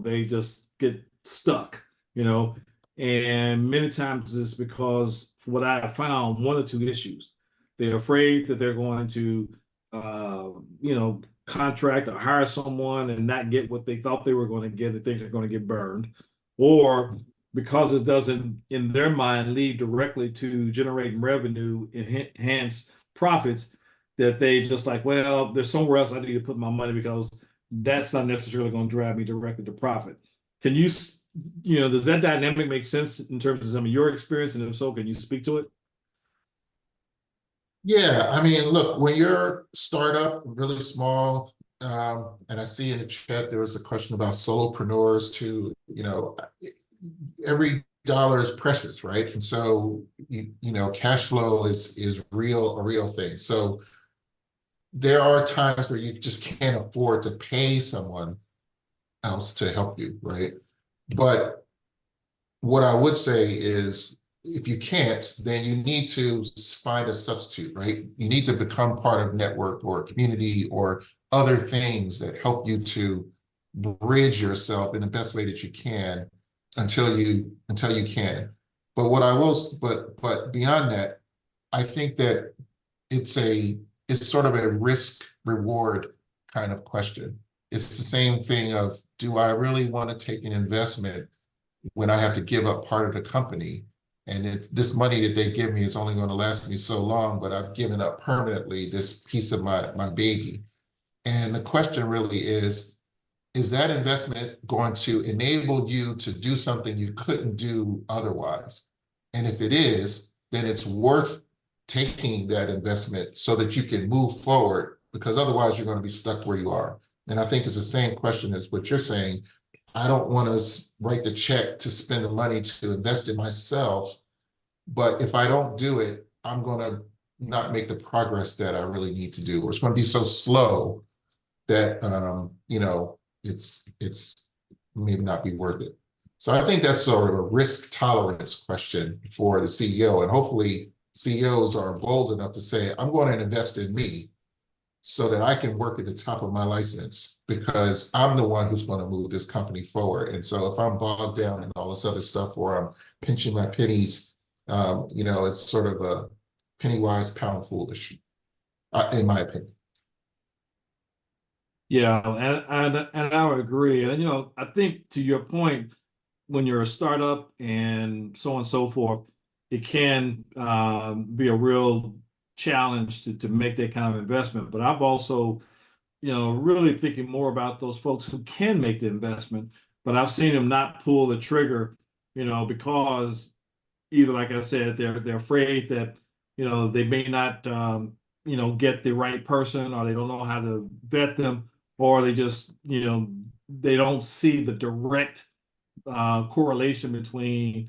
they just get stuck, you know. And many times it's because what I have found, one or two issues. They're afraid that they're going to, contract or hire someone and not get what they thought they were going to get. They think they're going to get burned. Or because it doesn't, in their mind, lead directly to generating revenue, enhance profits, that they just like, well, there's somewhere else I need to put my money because that's not necessarily going to drive me directly to profit. Can you, does that dynamic make sense in terms of some of your experience? And if so, can you speak to it? Yeah, I mean, look, when you're startup, really small, and I see in the chat there was a question about solopreneurs too, every dollar is precious, right? And so cash flow is a real thing. So there are times where you just can't afford to pay someone else to help you, right? But what I would say is, if you can't, then you need to find a substitute, right? You need to become part of network or community or other things that help you to bridge yourself in the best way that you can until you can. But but beyond that, I think that it's sort of a risk reward kind of question. It's the same thing of, do I really want to take an investment when I have to give up part of the company? And this money that they give me is only going to last me so long, but I've given up permanently this piece of my baby. And the question really is that investment going to enable you to do something you couldn't do otherwise? And if it is, then it's worth taking that investment so that you can move forward, because otherwise you're going to be stuck where you are. And I think it's the same question as what you're saying. I don't want to write the check to spend the money to invest in myself, but if I don't do it, I'm going to not make the progress that I really need to do, or it's going to be so slow that it's maybe not be worth it. So I think that's sort of a risk tolerance question for the CEO, and hopefully CEOs are bold enough to say, I'm going to invest in me so that I can work at the top of my license, because I'm the one who's going to move this company forward. And so if I'm bogged down in all this other stuff, or I'm pinching my pennies, it's sort of a penny wise, pound foolish, in my opinion. Yeah, and I would agree. And I think to your point, when you're a startup and so on and so forth, it can be a real challenge to make that kind of investment. But I've also, really thinking more about those folks who can make the investment, but I've seen them not pull the trigger, because either, like I said, they're afraid that, they may not, get the right person, or they don't know how to vet them, or they just, they don't see the direct correlation between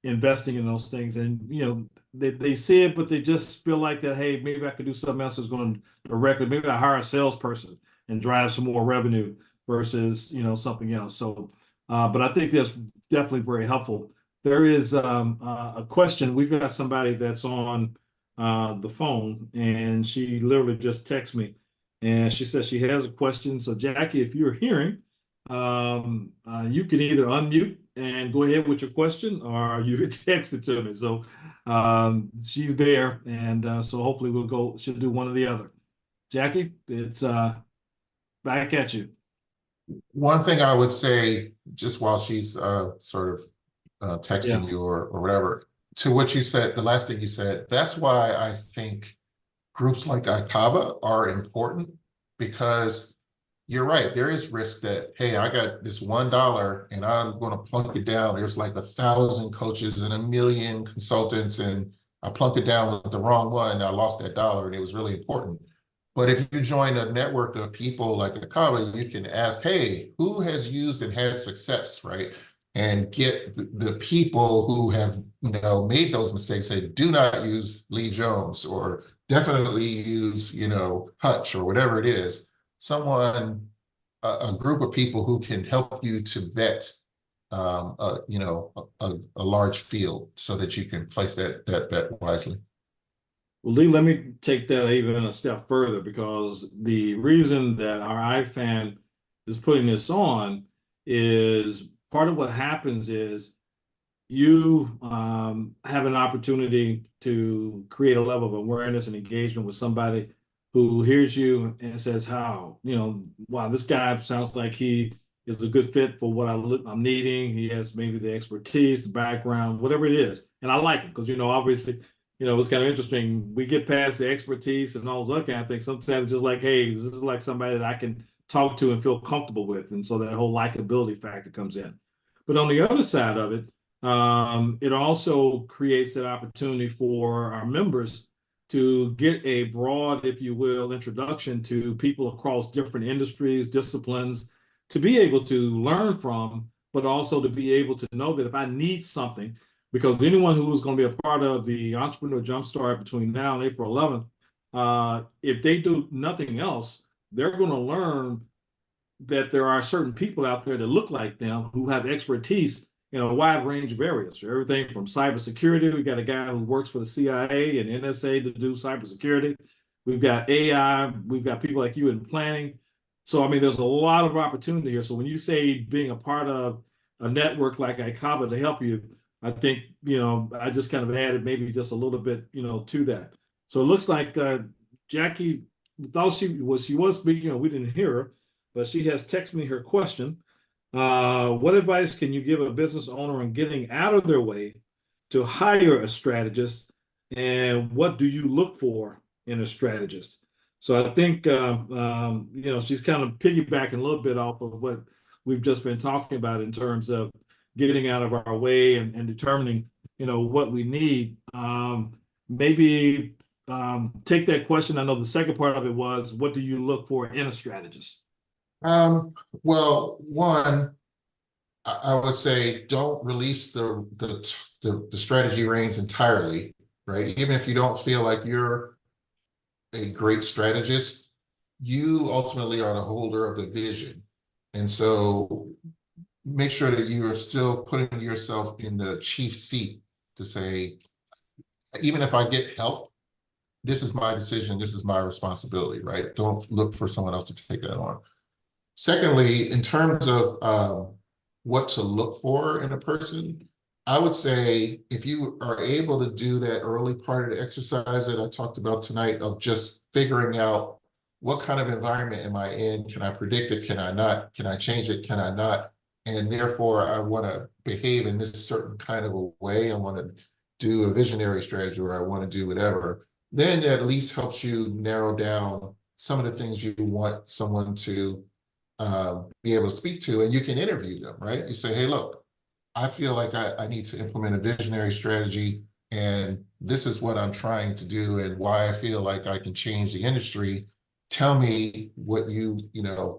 investing in those things. And they see it, but they just feel like that, hey, maybe I could do something else that's going to directly, maybe I hire a salesperson and drive some more revenue versus something else. So but I think that's definitely very helpful. There is a question. We've got somebody that's on the phone, and she literally just texted me, and she says she has a question. So Jackie, if you're hearing, you can either unmute and go ahead with your question, or you can text it to me. So she's there, and so hopefully she'll do one or the other. Jackie, it's back at you. One thing I would say, just while she's sort of texting you or whatever, to what you said, the last thing you said, that's why I think groups like ICABA are important, because you're right, there is risk that, hey, I got this $1 and I'm going to plunk it down. There's like 1,000 coaches and 1 million consultants, and I plunked it down with the wrong one. I lost that dollar, and it was really important. But if you join a network of people like ICABA, you can ask, hey, who has used and had success, right? And get the people who have, made those mistakes, say, do not use Lee Jones, or definitely use, Hutch, or whatever it is. Someone, a group of people who can help you to vet, a large field, so that you can place that bet wisely. Well, Lee, let me take that even a step further, because the reason that our IFAN is putting this on is part of what happens is you have an opportunity to create a level of awareness and engagement with somebody who hears you and says, wow, this guy sounds like he is a good fit for what I'm needing. He has maybe the expertise, the background, whatever it is. And I like it because, obviously, it's kind of interesting. We get past the expertise and all those other kind of things. Sometimes it's just like, hey, this is like somebody that I can talk to and feel comfortable with. And so that whole likability factor comes in. But on the other side of it, it also creates that opportunity for our members to get a broad, if you will, introduction to people across different industries, disciplines, to be able to learn from, but also to be able to know that if I need something, because anyone who is going to be a part of the Entrepreneur Jumpstart between now and April 11th, if they do nothing else, they're going to learn that there are certain people out there that look like them who have expertise in a wide range of areas. Everything from cybersecurity. We got a guy who works for the CIA and NSA to do cybersecurity. We've got AI. We've got people like you in planning. So, there's a lot of opportunity here. So when you say being a part of a network like ICABA to help you, I think, I just kind of added maybe just a little bit, to that. So it looks like Jackie thought she was speaking, we didn't hear her, but she has texted me her question. What advice can you give a business owner on getting out of their way to hire a strategist? And what do you look for in a strategist? So I think, she's kind of piggybacking a little bit off of what we've just been talking about in terms of getting out of our way and determining, what we need. Maybe take that question. I know the second part of it was, what do you look for in a strategist? Well, one, I would say don't release the strategy reins entirely, right? Even if you don't feel like you're a great strategist, you ultimately are the holder of the vision. And so make sure that you are still putting yourself in the chief seat to say, even if I get help, this is my decision, this is my responsibility, right? Don't look for someone else to take that on. Secondly, in terms of what to look for in a person, I would say if you are able to do that early part of the exercise that I talked about tonight, of just figuring out what kind of environment am I in? Can I predict it? Can I not? Can I change it? Can I not? And therefore, I want to behave in this certain kind of a way. I want to do a visionary strategy, or I want to do whatever. Then it at least helps you narrow down some of the things you want someone to be able to speak to, and you can interview them, right? You say, hey, look, I feel like I need to implement a visionary strategy, and this is what I'm trying to do and why I feel like I can change the industry. Tell me what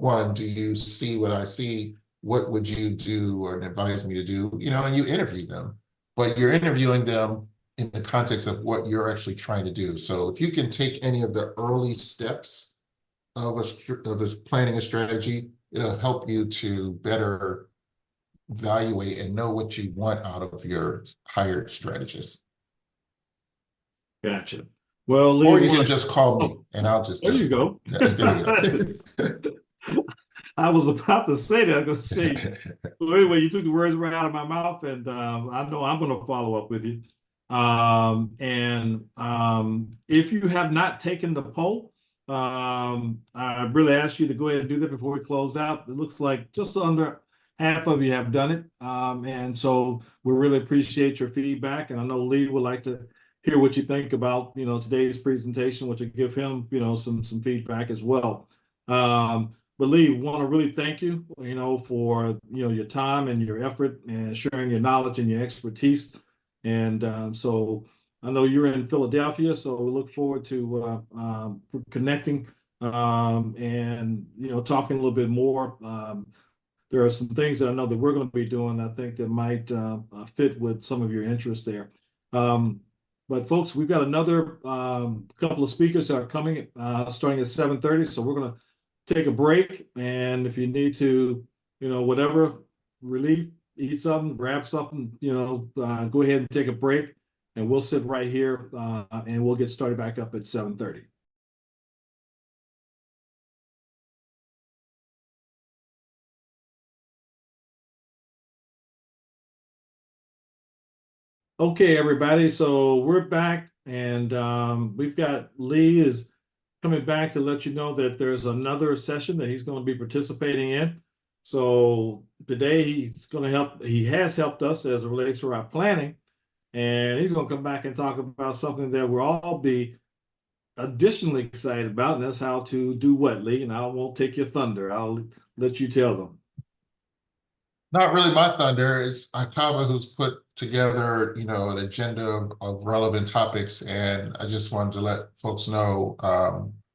one, do you see what I see? What would you do or advise me to do? And you interview them, but you're interviewing them in the context of what you're actually trying to do. So if you can take any of the early steps of this planning a strategy, it'll help you to better evaluate and know what you want out of your hired strategist. Gotcha. Well, Lee, or you can just call me and I'll just there you go. There you go. I was about to say that. I was going to say, so anyway, you took the words right out of my mouth, and I know I'm going to follow up with you. If you have not taken the poll, I really ask you to go ahead and do that before we close out. It looks like just under half of you have done it. And so we really appreciate your feedback. And I know Lee would like to hear what you think about, today's presentation, which will give him, some feedback as well. But Lee, want to really thank you, for, your time and your effort and sharing your knowledge and your expertise. And so I know you're in Philadelphia, so we look forward to connecting and talking a little bit more. There are some things that I know that we're going to be doing, I think, that might fit with some of your interests there. But folks, we've got another couple of speakers that are coming starting at 7:30. So we're going to take a break. And if you need to, whatever, relief, eat something, grab something, go ahead and take a break. And we'll sit right here and we'll get started back up at 7:30. Okay, everybody. So we're back, and we've got Lee is coming back to let you know that there's another session that he's going to be participating in. So today he's going to help. He has helped us as it relates to our planning, and he's going to come back and talk about something that we'll all be additionally excited about, and that's how to do what, Lee. And I won't take your thunder. I'll let you tell them. Not really my thunder. It's ICABA who's put together, an agenda of relevant topics, and I just wanted to let folks know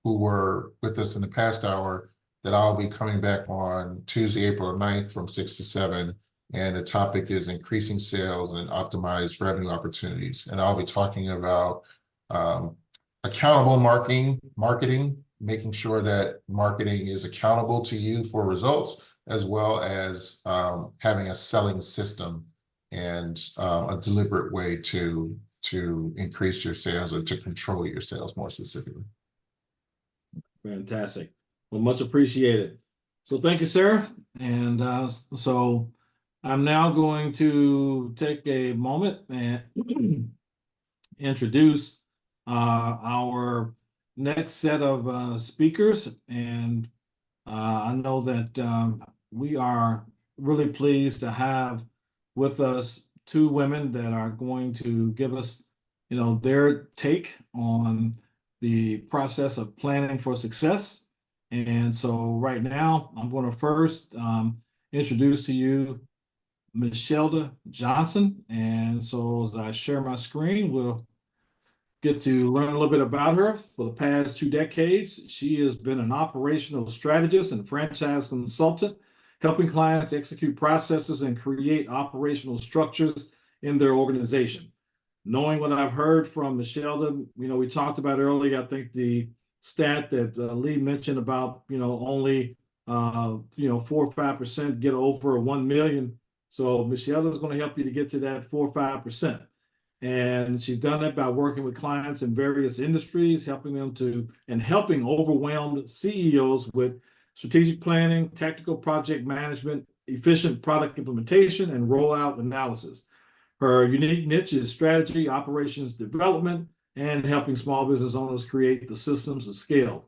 who were with us in the past hour that I'll be coming back on Tuesday, April 9th from 6 to 7, and the topic is increasing sales and optimized revenue opportunities. And I'll be talking about accountable marketing, making sure that marketing is accountable to you for results, as well as having a selling system and a deliberate way to increase your sales, or to control your sales more specifically. Fantastic. Well, much appreciated. So thank you, Sarah. And so I'm now going to take a moment and introduce our next set of speakers. And I know that we are really pleased to have with us two women that are going to give us, their take on the process of planning for success. And so right now, I'm going to first introduce to you Michelle Johnson. And so as I share my screen, we'll get to learn a little bit about her. For the past 2 decades, she has been an operational strategist and franchise consultant, helping clients execute processes and create operational structures in their organization. Knowing what I've heard from Michelle, we talked about earlier, I think the stat that Lee mentioned about, only 4 or 5% get over 1 million. So Michelle is going to help you to get to that 4 or 5%. And she's done it by working with clients in various industries, helping overwhelmed CEOs with strategic planning, tactical project management, efficient product implementation, and rollout analysis. Her unique niche is strategy, operations development, and helping small business owners create the systems to scale.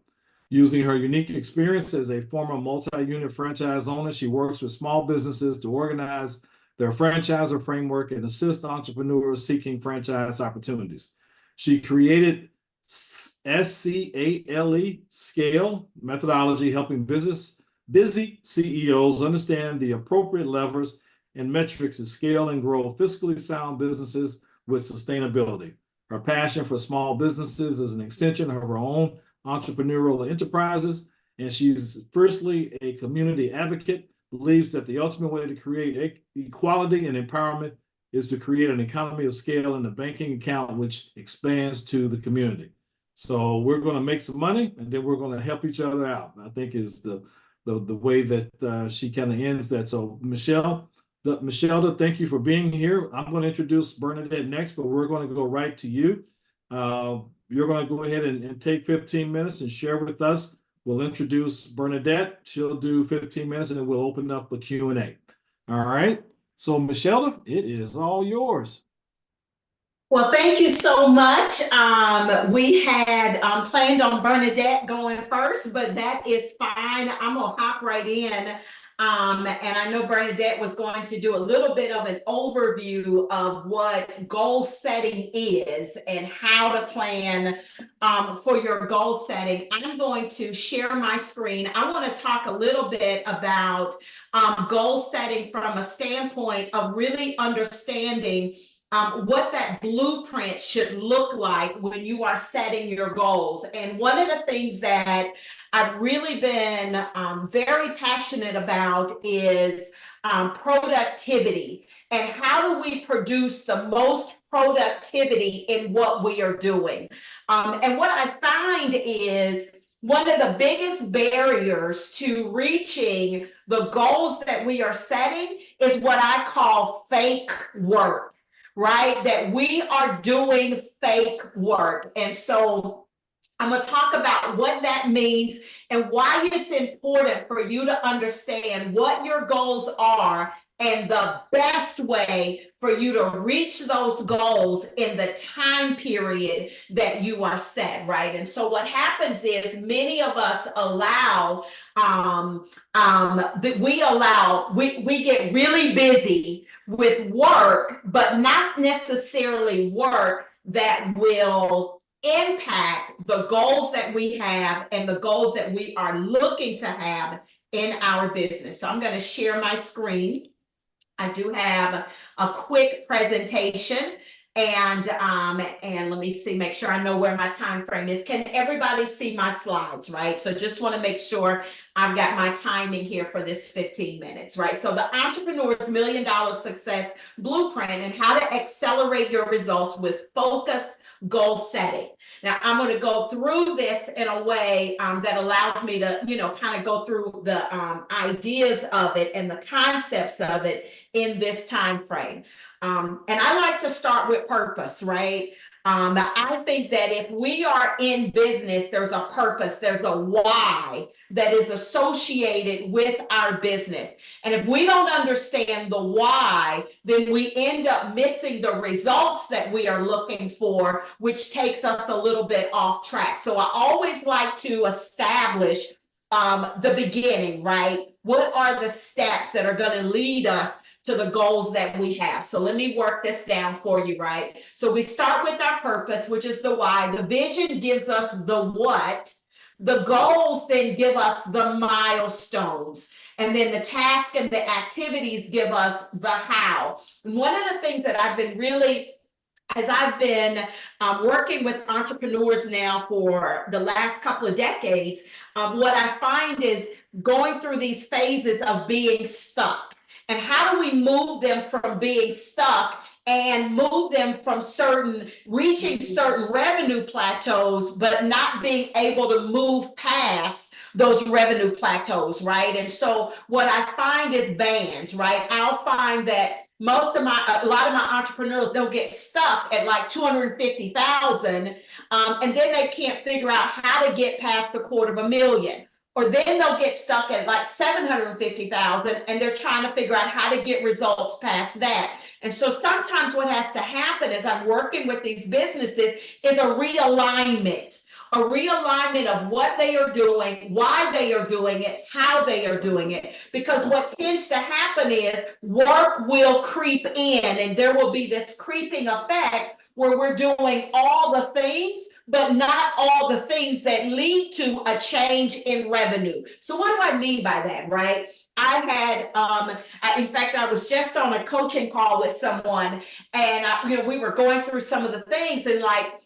Using her unique experience as a former multi-unit franchise owner, she works with small businesses to organize their franchisor framework and assist entrepreneurs seeking franchise opportunities. She created SCALE scale methodology, helping busy CEOs understand the appropriate levers and metrics to scale and grow fiscally sound businesses with sustainability. Her passion for small businesses is an extension of her own entrepreneurial enterprises, and she's firstly a community advocate, believes that the ultimate way to create equality and empowerment is to create an economy of scale in the banking account, which expands to the community. So we're going to make some money, and then we're going to help each other out, I think is the way that she kind of ends that. So Michelle, thank you for being here. I'm going to introduce Bernadette next, but we're going to go right to you. You're going to go ahead and take 15 minutes and share with us. We'll introduce Bernadette. She'll do 15 minutes, and then we'll open up the Q&A. All right. So Michelle, it is all yours. Well, thank you so much. We had planned on Bernadette going first, but that is fine. I'm going to hop right in. And I know Bernadette was going to do a little bit of an overview of what goal setting is and how to plan for your goal setting. I'm going to share my screen. I want to talk a little bit about goal setting from a standpoint of really understanding what that blueprint should look like when you are setting your goals. And one of the things that I've really been very passionate about is productivity, and how do we produce the most productivity in what we are doing. And what I find is one of the biggest barriers to reaching the goals that we are setting is what I call fake work, right? That we are doing fake work. And so I'm going to talk about what that means and why it's important for you to understand what your goals are and the best way for you to reach those goals in the time period that you are set, right? And so what happens is many of us allow we get really busy with work, but not necessarily work that will impact the goals that we have and the goals that we are looking to have in our business. So I'm going to share my screen. I do have a quick presentation, and let me see, make sure I know where my time frame is. Can everybody see my slides, right? So just want to make sure I've got my timing here for this 15 minutes, right? So the Entrepreneur's $1 Million Success Blueprint and how to accelerate your results with focused goal setting. Now, I'm going to go through this in a way that allows me to, kind of go through the ideas of it and the concepts of it in this time frame. And I like to start with purpose, right? I think that if we are in business, there's a purpose, there's a why that is associated with our business. And if we don't understand the why, then we end up missing the results that we are looking for, which takes us a little bit off track. So I always like to establish the beginning, right? What are the steps that are going to lead us to the goals that we have? So let me work this down for you, right? So we start with our purpose, which is the why. The vision gives us the what. The goals then give us the milestones. And then the task and the activities give us the how. And one of the things that I've been really, as I've been working with entrepreneurs now for the last couple of decades, what I find is going through these phases of being stuck. And how do we move them from being stuck and move them from reaching certain revenue plateaus, but not being able to move past those revenue plateaus, right? And so what I find is bands, right? I'll find that a lot of my entrepreneurs, they'll get stuck at like 250,000, and then they can't figure out how to get past $250,000. Or then they'll get stuck at like 750,000 and they're trying to figure out how to get results past that. And so sometimes what has to happen as I'm working with these businesses is a realignment of what they are doing, why they are doing it, how they are doing it. Because what tends to happen is work will creep in, and there will be this creeping effect where we're doing all the things, but not all the things that lead to a change in revenue. So what do I mean by that, right? I had, in fact, I was just on a coaching call with someone, and we were going through some of the things, and like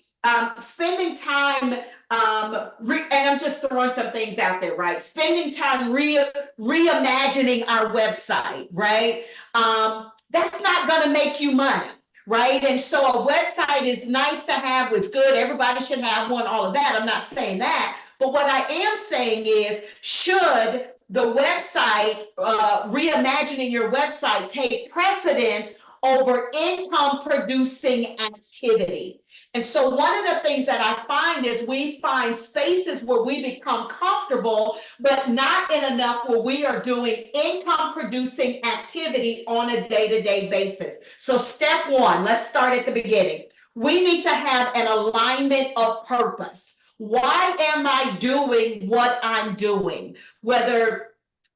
spending time, and I'm just throwing some things out there, right? Spending time reimagining our website, right? That's not going to make you money. Right. And so a website is nice to have, it's good, everybody should have one, all of that. I'm not saying that. But what I am saying is, should the website, reimagining your website, take precedence over income producing activity? And so one of the things that I find is we find spaces where we become comfortable, but not in enough where we are doing income producing activity on a day-to-day basis. So step one, let's start at the beginning. We need to have an alignment of purpose. Why am I doing what I'm doing? Whether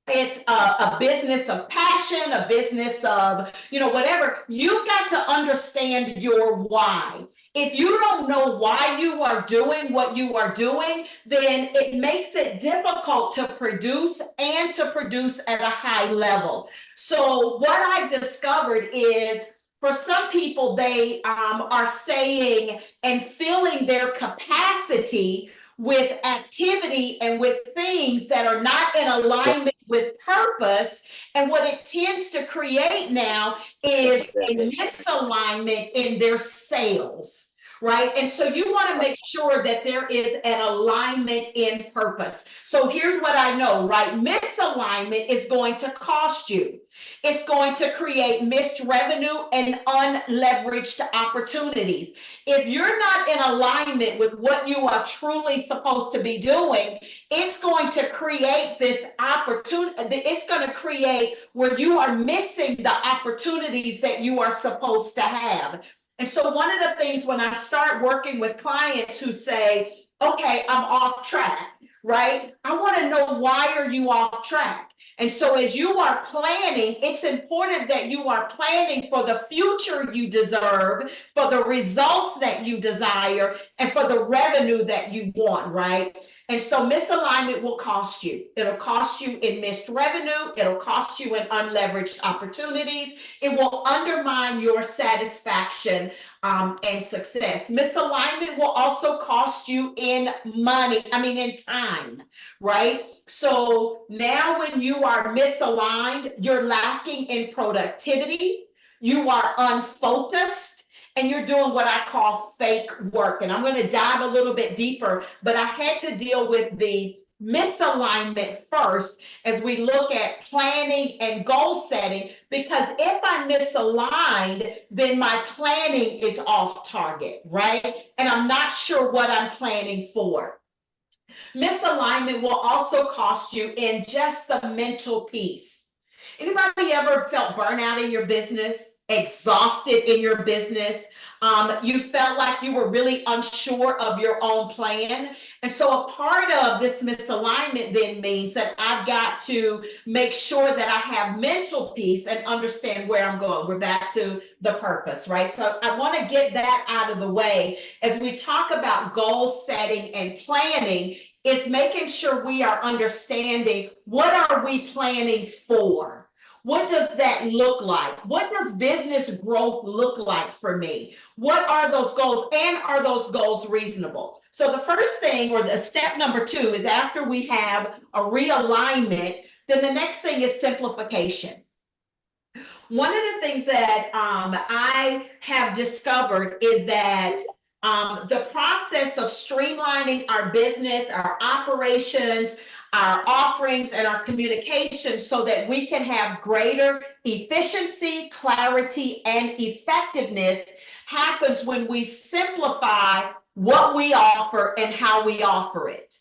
it's a business of passion, a business of, whatever, you've got to understand your why. If you don't know why you are doing what you are doing, then it makes it difficult to produce and to produce at a high level. So what I discovered is For some people, they are saying and filling their capacity with activity and with things that are not in alignment with purpose. And what it tends to create now is a misalignment in their sales. Right. And so you want to make sure that there is an alignment in purpose. So here's what I know, right? Misalignment is going to cost you. It's going to create missed revenue and unleveraged opportunities. If you're not in alignment with what you are truly supposed to be doing, it's going to create this opportunity. It's going to create where you are missing the opportunities that you are supposed to have. And so one of the things when I start working with clients who say, okay, I'm off track, right? I want to know, why are you off track? And so as you are planning, it's important that you are planning for the future you deserve, for the results that you desire, and for the revenue that you want, right? And so misalignment will cost you. It'll cost you in missed revenue. It'll cost you in unleveraged opportunities. It will undermine your satisfaction and success. Misalignment will also cost you in money, in time, right? So now when you are misaligned, you're lacking in productivity, you are unfocused, and you're doing what I call fake work. And I'm going to dive a little bit deeper, but I had to deal with the misalignment first as we look at planning and goal setting, because if I'm misaligned, then my planning is off target, right? And I'm not sure what I'm planning for. Misalignment will also cost you in just the mental piece. Anybody ever felt burnout in your business, exhausted in your business? You felt like you were really unsure of your own plan. And so a part of this misalignment then means that I've got to make sure that I have mental peace and understand where I'm going. We're back to the purpose, right? So I want to get that out of the way as we talk about goal setting and planning. Is making sure we are understanding, what are we planning for? What does that look like? What does business growth look like for me? What are those goals, and are those goals reasonable? So the first thing, or the step number 2, is after we have a realignment, then the next thing is simplification. One of the things that I have discovered is that the process of streamlining our business, our operations, our offerings, and our communication so that we can have greater efficiency, clarity, and effectiveness happens when we simplify what we offer and how we offer it.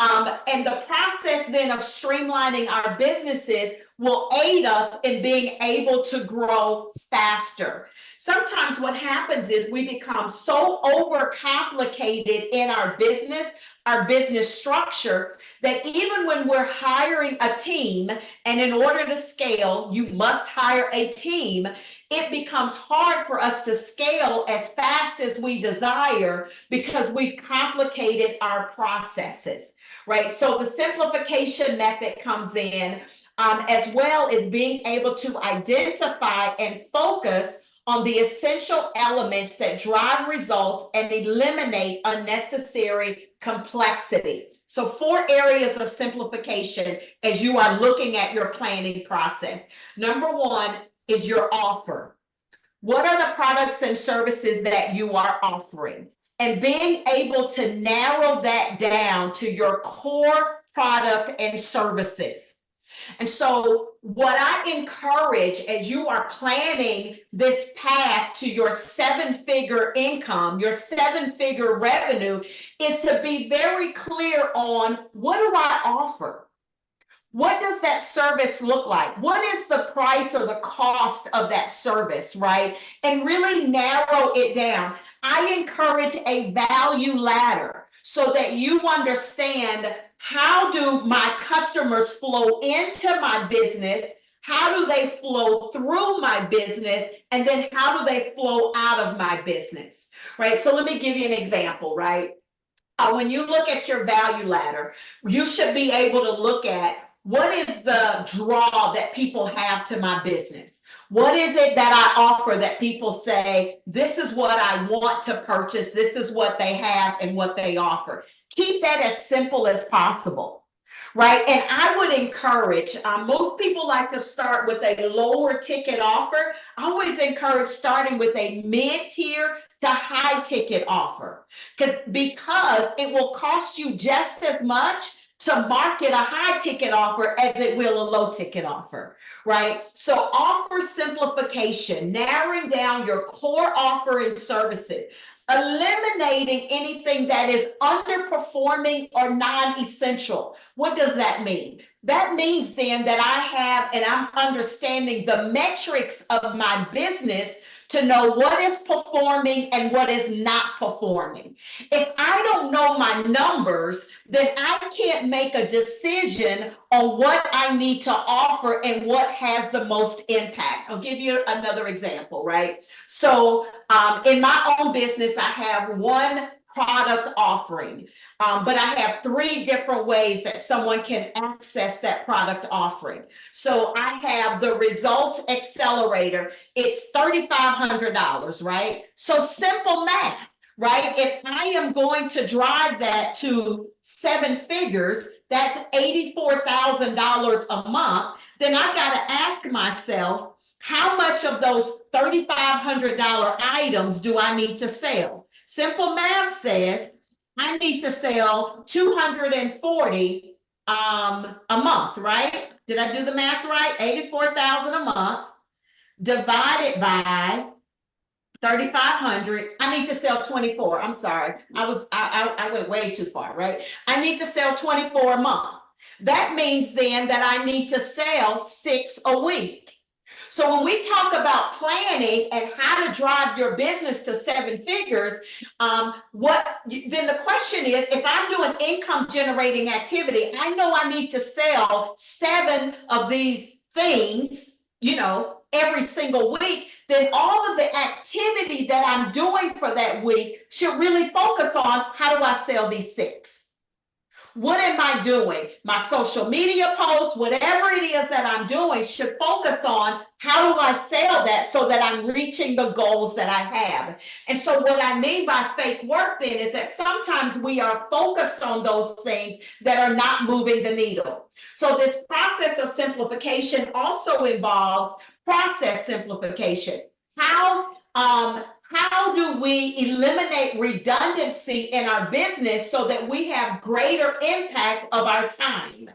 And the process then of streamlining our businesses will aid us in being able to grow faster. Sometimes what happens is we become so overcomplicated in our business structure, that even when we're hiring a team, and in order to scale, you must hire a team, it becomes hard for us to scale as fast as we desire because we've complicated our processes, right? So the simplification method comes in, as well as being able to identify and focus on the essential elements that drive results and eliminate unnecessary complexity. So 4 areas of simplification as you are looking at your planning process. Number 1 is your offer. What are the products and services that you are offering? And being able to narrow that down to your core product and services. And so what I encourage as you are planning this path to your 7-figure income, your 7-figure revenue, is to be very clear on, what do I offer? What does that service look like? What is the price or the cost of that service, right? And really narrow it down. I encourage a value ladder so that you understand, how do my customers flow into my business? How do they flow through my business? And then how do they flow out of my business, right? So let me give you an example, right? When you look at your value ladder, you should be able to look at, what is the draw that people have to my business? What is it that I offer that people say, this is what I want to purchase, this is what they have and what they offer? Keep that as simple as possible, right? And I would encourage, most people like to start with a lower ticket offer. I always encourage starting with a mid-tier to high ticket offer, because it will cost you just as much to market a high ticket offer as it will a low ticket offer, right? So offer simplification, narrowing down your core offer and services, eliminating anything that is underperforming or non-essential. What does that mean? That means then that I have, and I'm understanding the metrics of my business to know what is performing and what is not performing. If I don't know my numbers, then I can't make a decision on what I need to offer and what has the most impact. I'll give you another example, right? So in my own business, I have one product offering, but I have 3 different ways that someone can access that product offering. So I have the Results Accelerator. It's $3,500, right? So simple math, right? If I am going to drive that to 7 figures, that's $84,000 a month, then I've got to ask myself, how much of those $3,500 items do I need to sell? Simple math says I need to sell 240 a month, right? Did I do the math right? 84,000 a month divided by 3,500. I need to sell 24. I'm sorry. I went way too far, right? I need to sell 24 a month. That means then that I need to sell 6 a week. So when we talk about planning and how to drive your business to 7 figures, then the question is, if I'm doing income generating activity, I know I need to sell 7 of these things, every single week. Then all of the activity that I'm doing for that week should really focus on, how do I sell these 6? What am I doing? My social media posts, whatever it is that I'm doing, should focus on, how do I sell that so that I'm reaching the goals that I have? And so what I mean by fake work then is that sometimes we are focused on those things that are not moving the needle. So this process of simplification also involves process simplification. How do we eliminate redundancy in our business so that we have greater impact of our time?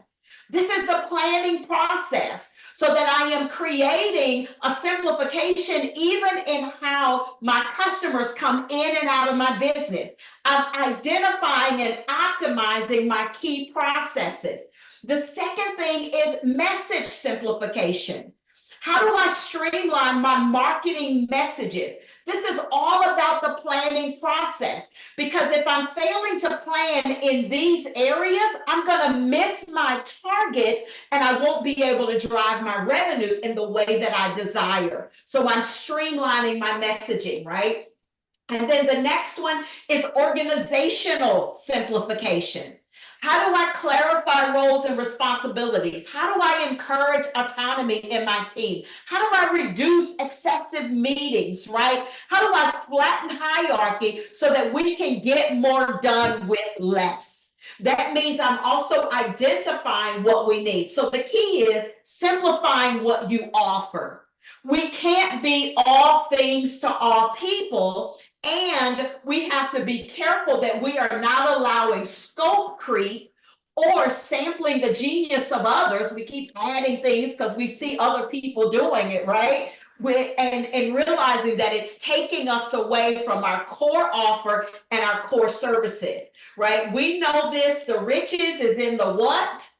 This is the planning process, so that I am creating a simplification even in how my customers come in and out of my business. I'm identifying and optimizing my key processes. The second thing is message simplification. How do I streamline my marketing messages? This is all about the planning process, because if I'm failing to plan in these areas, I'm going to miss my target and I won't be able to drive my revenue in the way that I desire. So I'm streamlining my messaging, right? And then the next one is organizational simplification. How do I clarify roles and responsibilities? How do I encourage autonomy in my team? How do I reduce excessive meetings, right? How do I flatten hierarchy so that we can get more done with less? That means I'm also identifying what we need. So the key is simplifying what you offer. We can't be all things to all people. And we have to be careful that we are not allowing scope creep or sampling the genius of others. We keep adding things because we see other people doing it, right? And realizing that it's taking us away from our core offer and our core services, right? We know this, the riches is in the what?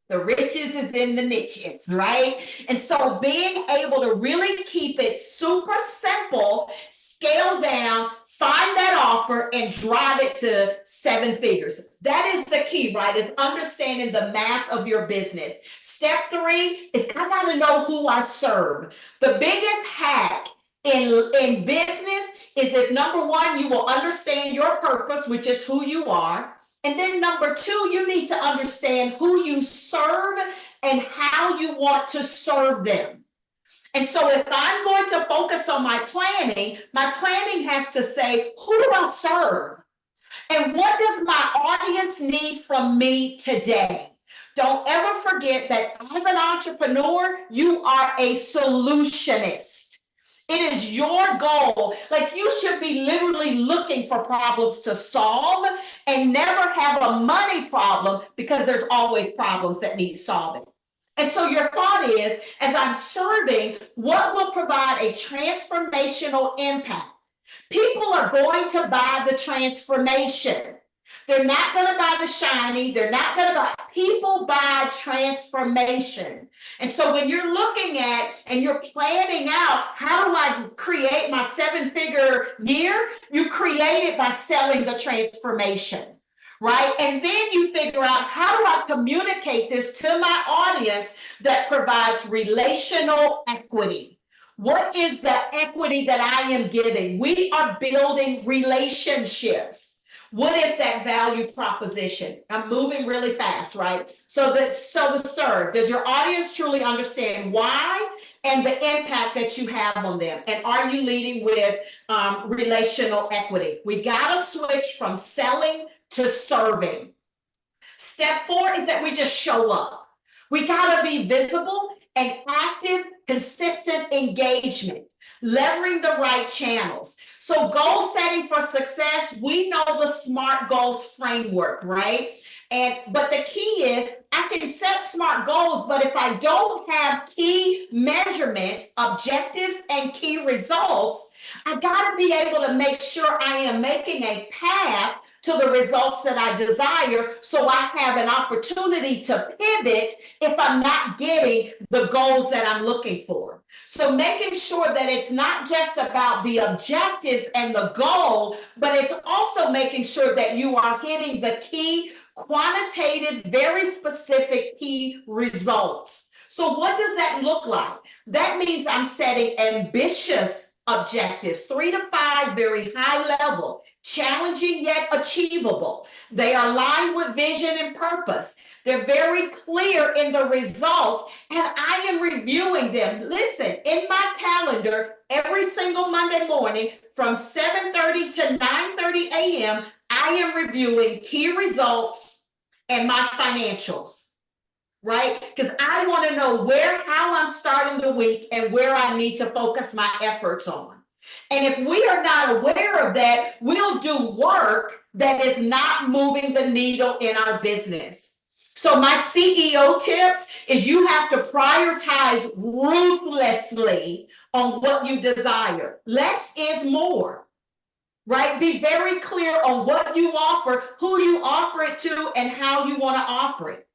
The riches is in the niches, right? And so being able to really keep it super simple, scale down, find that offer and drive it to 7 figures. That is the key, right? Is understanding the math of your business. Step 3 is I got to know who I serve. The biggest hack in business is if number 1, you will understand your purpose, which is who you are. And then number 2, you need to understand who you serve and how you want to serve them. And so if I'm going to focus on my planning has to say, who do I serve? And what does my audience need from me today? Don't ever forget that as an entrepreneur, you are a solutionist. It is your goal. Like, you should be literally looking for problems to solve and never have a money problem, because there's always problems that need solving. And so your thought is, as I'm serving, what will provide a transformational impact? People are going to buy the transformation. They're not going to buy the shiny. They're not going to buy. People buy transformation. And so when you're looking at and you're planning out, how do I create my 7-figure year? You create it by selling the transformation, right? And then you figure out, how do I communicate this to my audience that provides relational equity? What is the equity that I am giving? We are building relationships. What is that value proposition? I'm moving really fast, right? So the serve, does your audience truly understand why and the impact that you have on them? And are you leading with relational equity? We got to switch from selling to serving. Step 4 is that we just show up. We got to be visible and active, consistent engagement, leveraging the right channels. So goal setting for success, we know the SMART goals framework, right? But the key is, I can set SMART goals, but if I don't have key measurements, objectives, and key results, I got to be able to make sure I am making a path to the results that I desire, so I have an opportunity to pivot if I'm not getting the goals that I'm looking for. So making sure that it's not just about the objectives and the goal, but it's also making sure that you are hitting the key quantitative, very specific key results. So what does that look like? That means I'm setting ambitious objectives, 3 to 5, very high level, challenging yet achievable. They are aligned with vision and purpose. They're very clear in the results, and I am reviewing them. Listen, in my calendar, every single Monday morning from 7:30 to 9:30 a.m., I am reviewing key results and my financials, right? Because I want to know how I'm starting the week and where I need to focus my efforts on. And if we are not aware of that, we'll do work that is not moving the needle in our business. So my CEO tips is, you have to prioritize ruthlessly on what you desire. Less is more, right? Be very clear on what you offer, who you offer it to, and how you want to offer it.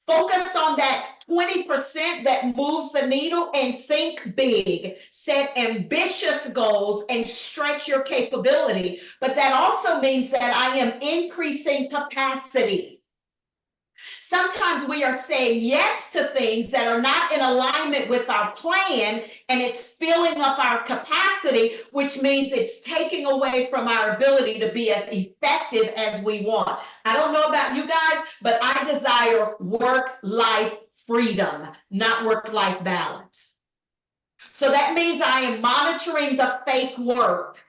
Focus on that 20% that moves the needle, and think big. Set ambitious goals and stretch your capability. But that also means that I am increasing capacity. Sometimes we are saying yes to things that are not in alignment with our plan, and it's filling up our capacity, which means it's taking away from our ability to be as effective as we want. I don't know about you guys, but I desire work-life freedom, not work-life balance. So that means I am monitoring the fake work.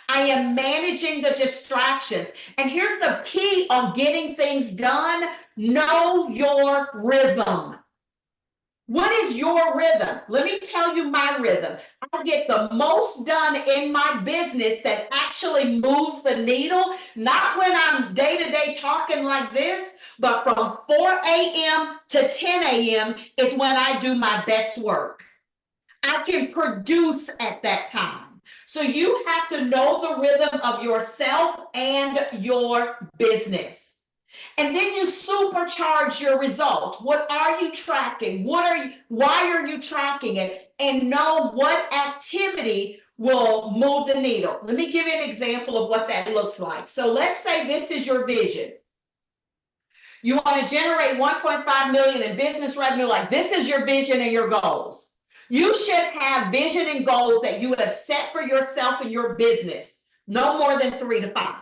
I am managing the distractions. And here's the key on getting things done: know your rhythm. What is your rhythm? Let me tell you my rhythm. I get the most done in my business that actually moves the needle, not when I'm day-to-day talking like this, but from 4 a.m. to 10 a.m. is when I do my best work. I can produce at that time. So you have to know the rhythm of yourself and your business. And then you supercharge your results. What are you tracking? Why are you tracking it? And know what activity will move the needle. Let me give you an example of what that looks like. So let's say this is your vision. You want to generate 1.5 million in business revenue. Like, this is your vision and your goals. You should have vision and goals that you have set for yourself and your business, no more than 3 to 5.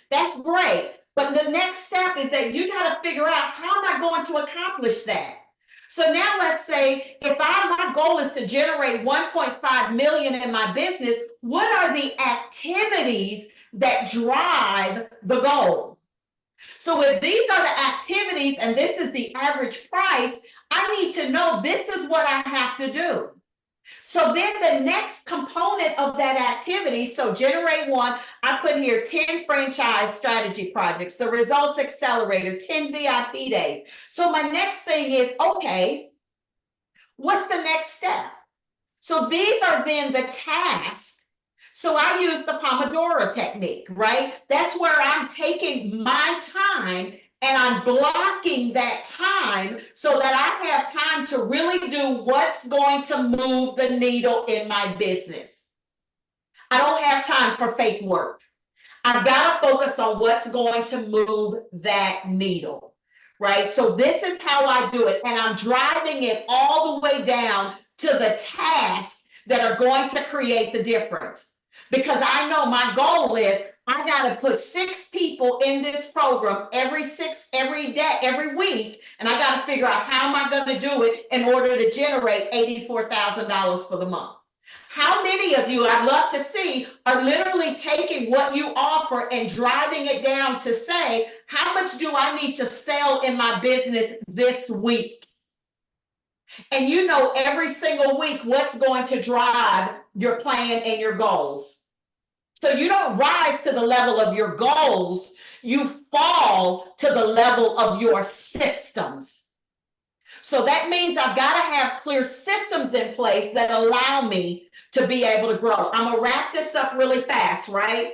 That's great. But the next step is that you got to figure out, how am I going to accomplish that? So now let's say if my goal is to generate 1.5 million in my business, what are the activities that drive the goal? So if these are the activities and this is the average price, I need to know this is what I have to do. So then the next component of that activity, so generate one, I put here 10 franchise strategy projects, the results accelerator, 10 VIP days. So my next thing is, okay, what's the next step? So these are then the tasks. So I use the Pomodoro technique, right? That's where I'm taking my time and I'm blocking that time so that I have time to really do what's going to move the needle in my business. I don't have time for fake work. I've got to focus on what's going to move that needle, right? So this is how I do it. And I'm driving it all the way down to the tasks that are going to create the difference. Because I know my goal is I got to put 6 people in this program every day, every week, and I got to figure out how am I going to do it in order to generate $84,000 for the month. How many of you, I'd love to see, are literally taking what you offer and driving it down to say, how much do I need to sell in my business this week? And you know every single week what's going to drive your plan and your goals. So you don't rise to the level of your goals, you fall to the level of your systems. So that means I've got to have clear systems in place that allow me to be able to grow. I'm gonna wrap this up really fast, right?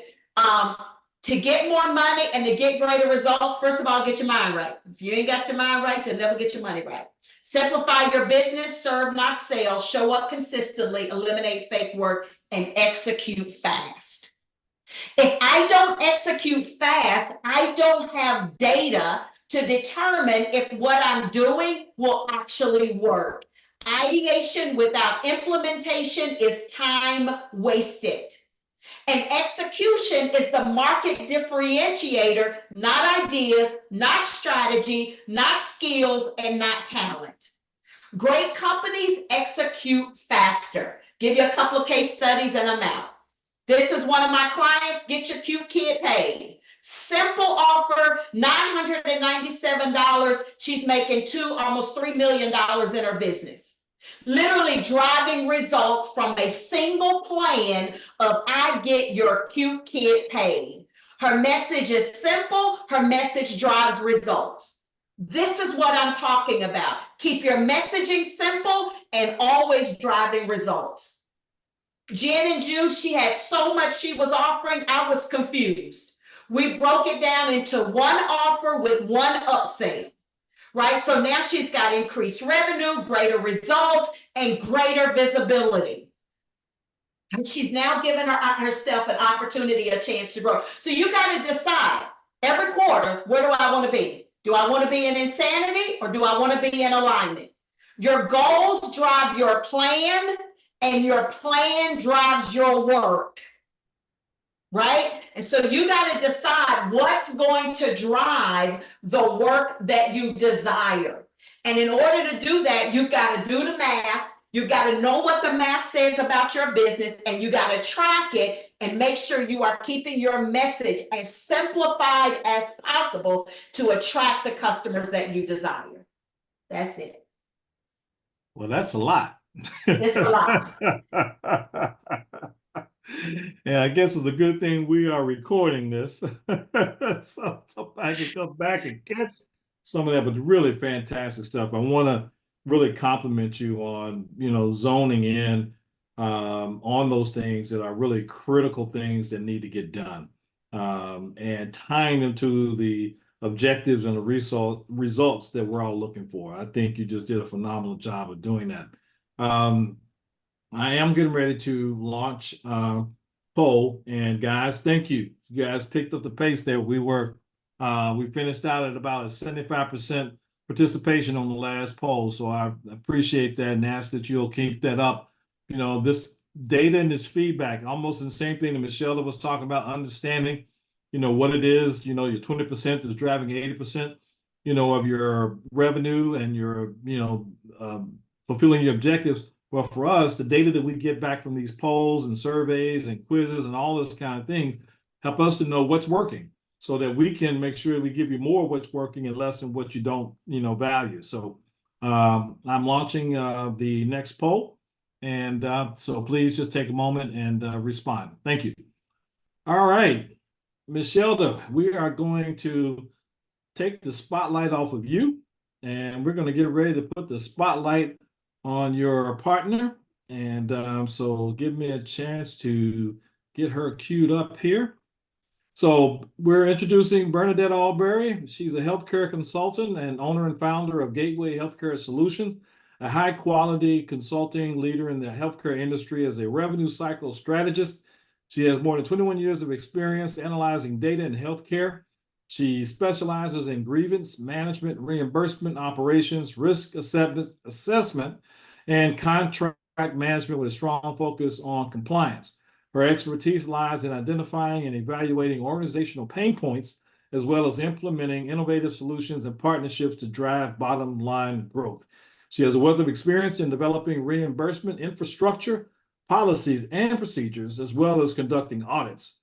To get more money and to get greater results, first of all, get your mind right. If you ain't got your mind right, you'll never get your money right. Simplify your business, serve, not sell, show up consistently, eliminate fake work, and execute fast. If I don't execute fast, I don't have data to determine if what I'm doing will actually work. Ideation without implementation is time wasted. And execution is the market differentiator, not ideas, not strategy, not skills, and not talent. Great companies execute faster. Give you a couple of case studies and I'm out. This is one of my clients, Get Your Cute Kid Paid. Simple offer, $997. She's making almost $3 million in her business. Literally driving results from a single plan of I get your cute kid paid. Her message is simple, her message drives results. This is what I'm talking about. Keep your messaging simple and always driving results. Jen and Jude, she had so much she was offering, I was confused. We broke it down into one offer with one upsell, right? So now she's got increased revenue, greater results, and greater visibility. And she's now given herself an opportunity, a chance to grow. So you got to decide every quarter, where do I want to be? Do I want to be in insanity or do I want to be in alignment? Your goals drive your plan and your plan drives your work, right? And so you got to decide what's going to drive the work that you desire. And in order to do that, you've got to do the math. You've got to know what the math says about your business, and you got to track it and make sure you are keeping your message as simplified as possible to attract the customers that you desire. That's it. Well, that's a lot. It's a lot. Yeah, I guess it's a good thing we are recording this. so I can come back and catch some of that, but really fantastic stuff. I want to really compliment you on, zoning in on those things that are really critical things that need to get done, and tying them to the objectives and the results that we're all looking for. I think you just did a phenomenal job of doing that. I am getting ready to launch poll, and guys, thank you. You guys picked up the pace there. We finished out at about a 75% participation on the last poll, so I appreciate that and ask that you'll keep that up. This data and this feedback, almost the same thing that Michelle was talking about, understanding, what it is, your 20% is driving 80%. of your revenue and your, fulfilling your objectives. Well, for us, the data that we get back from these polls and surveys and quizzes and all this kind of things help us to know what's working so that we can make sure we give you more of what's working and less than what you don't, value. So I'm launching the next poll. And so please just take a moment and respond. Thank you. All right, Ms. Shelda, we are going to take the spotlight off of you, and we're going to get ready to put the spotlight on your partner. And so give me a chance to get her queued up here. So we're introducing Bernadette Albury. She's a healthcare consultant and owner and founder of Gateway Healthcare Solutions, a high quality consulting leader in the healthcare industry as a revenue cycle strategist. She has more than 21 years of experience analyzing data in healthcare. She specializes in grievance management, reimbursement operations, risk assessment, and contract management with a strong focus on compliance. Her expertise lies in identifying and evaluating organizational pain points, as well as implementing innovative solutions and partnerships to drive bottom line growth. She has a wealth of experience in developing reimbursement infrastructure, policies, and procedures, as well as conducting audits.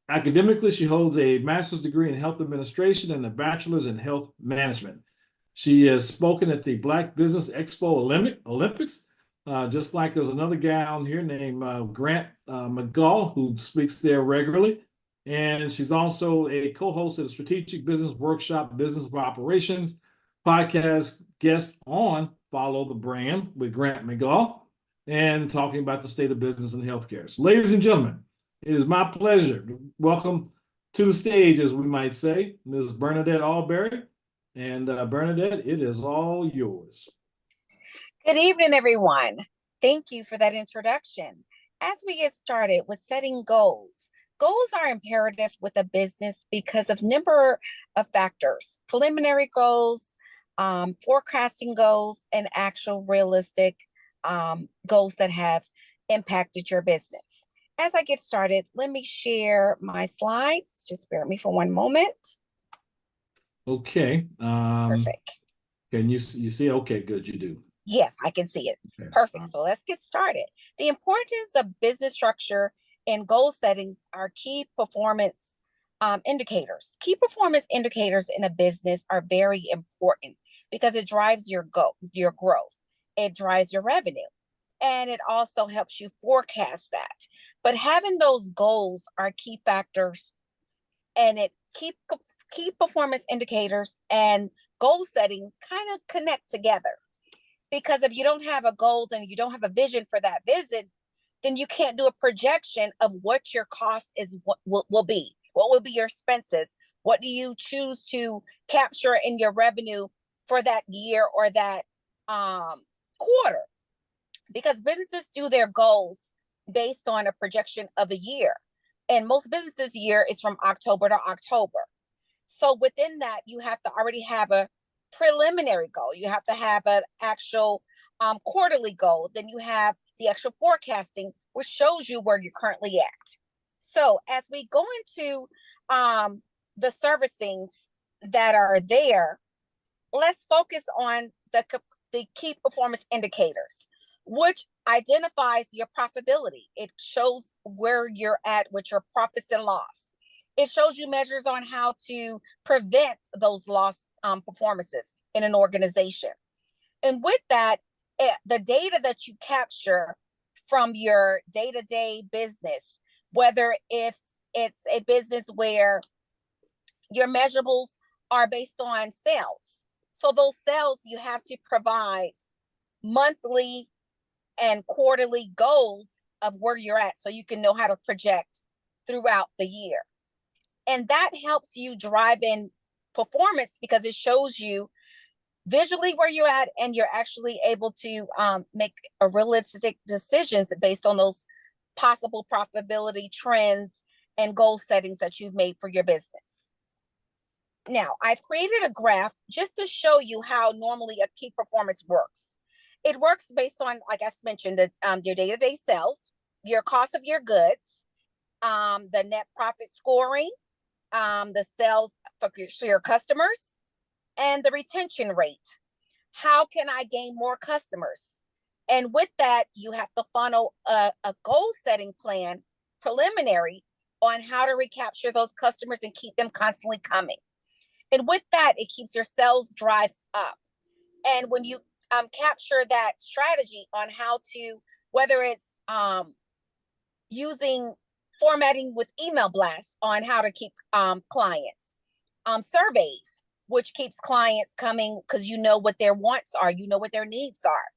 Academically, she holds a master's degree in health administration and a bachelor's in health management. She has spoken at the Black Business Expo Olympics, just like there's another guy on here named Grant McGaw, who speaks there regularly. And she's also a co-host of the Strategic Business Workshop, Business of Operations podcast, guest on Follow the Brand with Grant McGaw, and talking about the state of business and healthcare. So, ladies and gentlemen, it is my pleasure to welcome to the stage, as we might say, Ms. Bernadette Albury. And Bernadette, it is all yours. Good evening, everyone. Thank you for that introduction. As we get started with setting goals, goals are imperative with a business because of number of factors: preliminary goals, forecasting goals, and actual realistic goals that have impacted your business. As I get started, let me share my slides. Just bear with me for one moment. Okay. Perfect. Can you see? Okay, good, you do. Yes, I can see it. Okay. Perfect. So let's get started. The importance of business structure and goal settings are key performance indicators. Key performance indicators in a business are very important because it drives your growth. It drives your revenue, and it also helps you forecast that. But having those goals are key factors, and key performance indicators and goal setting kind of connect together. Because if you don't have a goal and you don't have a vision for that visit, then you can't do a projection of what your cost is, will be. What will be your expenses? What do you choose to capture in your revenue for that year or that quarter? Because businesses do their goals based on a projection of a year. And most businesses' year is from October to October. So within that, you have to already have a preliminary goal. You have to have an actual quarterly goal. Then you have the actual forecasting, which shows you where you're currently at. So as we go into the servicings that are there, let's focus on the key performance indicators, which identifies your profitability. It shows where you're at with your profits and loss. It shows you measures on how to prevent those loss performances in an organization. And with that, the data that you capture from your day-to-day business, whether if it's a business where your measurables are based on sales. So those sales, you have to provide monthly and quarterly goals of where you're at so you can know how to project throughout the year. And that helps you drive in performance because it shows you visually where you're at, and you're actually able to make a realistic decisions based on those possible profitability trends and goal settings that you've made for your business. Now, I've created a graph just to show you how normally a key performance works. It works based on, like I mentioned, your day-to-day sales, your cost of your goods, the net profit scoring, the sales for your customers, and the retention rate. How can I gain more customers? And with that, you have to funnel a goal setting plan preliminary on how to recapture those customers and keep them constantly coming. And with that, it keeps your sales drives up. And when you capture that strategy on how to, whether it's using formatting with email blasts on how to keep clients, surveys, which keeps clients coming because you know what their wants are, you know what their needs are,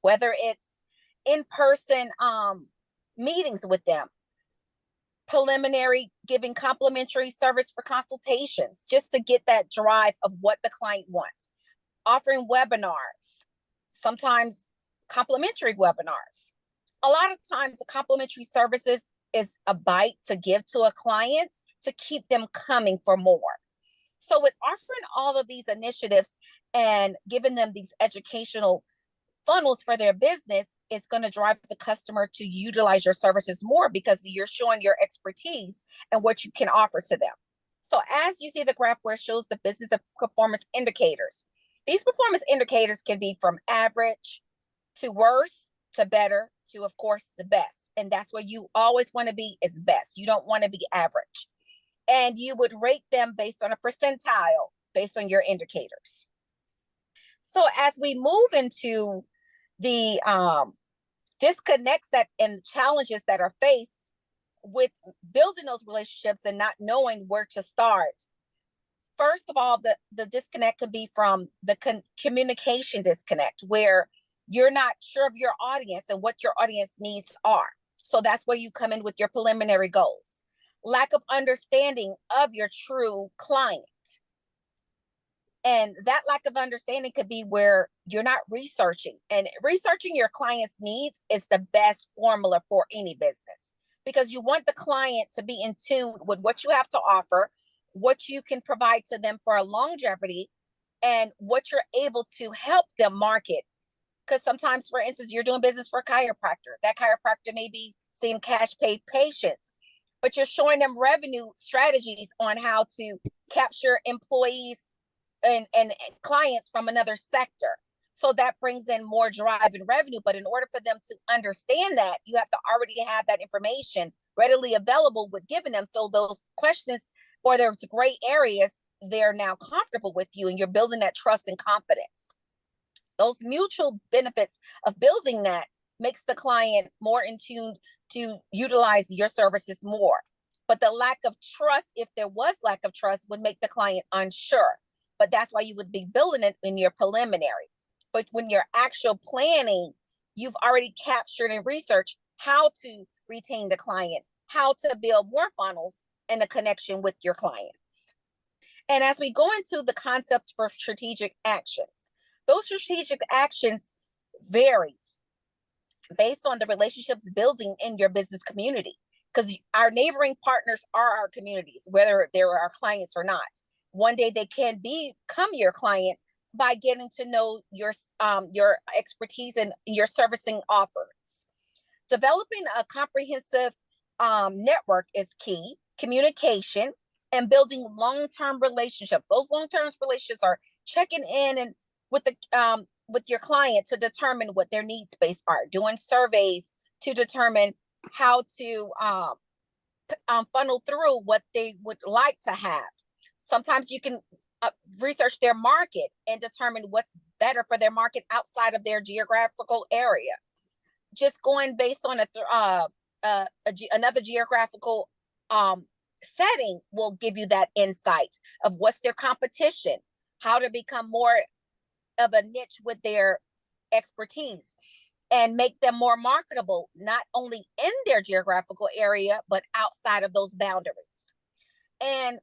whether it's in-person meetings with them, preliminary giving complimentary service for consultations, just to get that drive of what the client wants, offering webinars, sometimes complimentary webinars. A lot of times the complimentary services is a bite to give to a client to keep them coming for more. So with offering all of these initiatives and giving them these educational funnels for their business, it's going to drive the customer to utilize your services more because you're showing your expertise and what you can offer to them. So as you see the graph where it shows the business performance indicators, these performance indicators can be from average to worse to better to, of course, the best. And that's where you always want to be, is best. You don't want to be average. And you would rate them based on a percentile, based on your indicators. So as we move into the disconnects that and challenges that are faced with building those relationships and not knowing where to start, first of all, the disconnect could be from the communication disconnect, where you're not sure of your audience and what your audience needs are. So that's where you come in with your preliminary goals. Lack of understanding of your true client. And that lack of understanding could be where you're not researching. And researching your client's needs is the best formula for any business, because you want the client to be in tune with what you have to offer, what you can provide to them for a longevity, and what you're able to help them market. Because sometimes, for instance, you're doing business for a chiropractor. That chiropractor may be seeing cash paid patients, but you're showing them revenue strategies on how to capture employees and clients from another sector. So that brings in more drive and revenue. But in order for them to understand that, you have to already have that information readily available with giving them. So those questions, or there's gray areas, they're now comfortable with you and you're building that trust and confidence. Those mutual benefits of building that makes the client more in tune to utilize your services more. But the lack of trust, if there was lack of trust, would make the client unsure. But that's why you would be building it in your preliminary. But when you're actual planning, you've already captured and researched how to retain the client, how to build more funnels and a connection with your clients. And as we go into the concepts for strategic actions, those strategic actions varies based on the relationships building in your business community, because our neighboring partners are our communities, whether they're our clients or not. One day they can become your client by getting to know your expertise and your servicing offers. Developing a comprehensive network is key. Communication and building long-term relationships. Those long-term relationships are checking in and with your client to determine what their needs space are, doing surveys to determine how to funnel through what they would like to have. Sometimes you can research their market and determine what's better for their market outside of their geographical area. Just going based on another geographical setting will give you that insight of what's their competition, how to become more of a niche with their expertise and make them more marketable, not only in their geographical area, but outside of those boundaries. And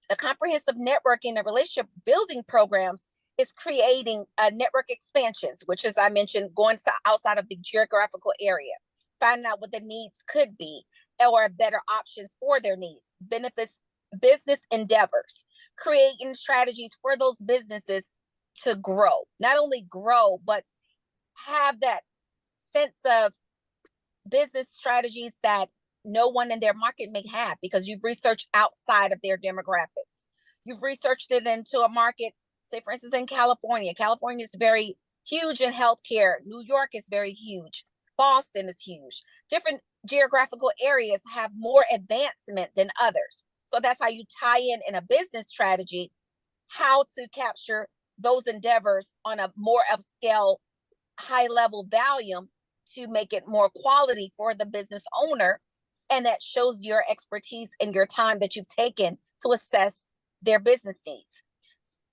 the comprehensive networking and relationship building programs is creating network expansions, which, as I mentioned, going to outside of the geographical area, finding out what the needs could be or better options for their needs, benefits business endeavors, creating strategies for those businesses to grow, not only grow, but have that sense of business strategies that no one in their market may have because you've researched outside of their demographics. you've researched it into a market, say for instance in California. California is very huge in healthcare. New York is very huge. Boston is huge. Different geographical areas have more advancement than others. So that's how you tie in a business strategy, how to capture those endeavors on a more upscale, high level volume to make it more quality for the business owner. And that shows your expertise and your time that you've taken to assess their business needs,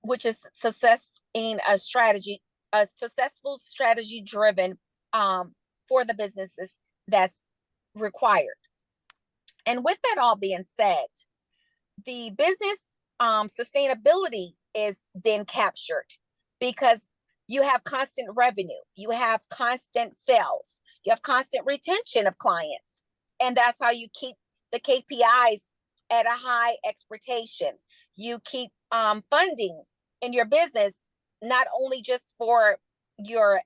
which is success in a strategy, a successful strategy driven for the businesses that's required. And with that all being said, the business sustainability is then captured because you have constant revenue, you have constant sales, you have constant retention of clients. And that's how you keep the KPIs at a high expectation. You keep funding in your business, not only just for your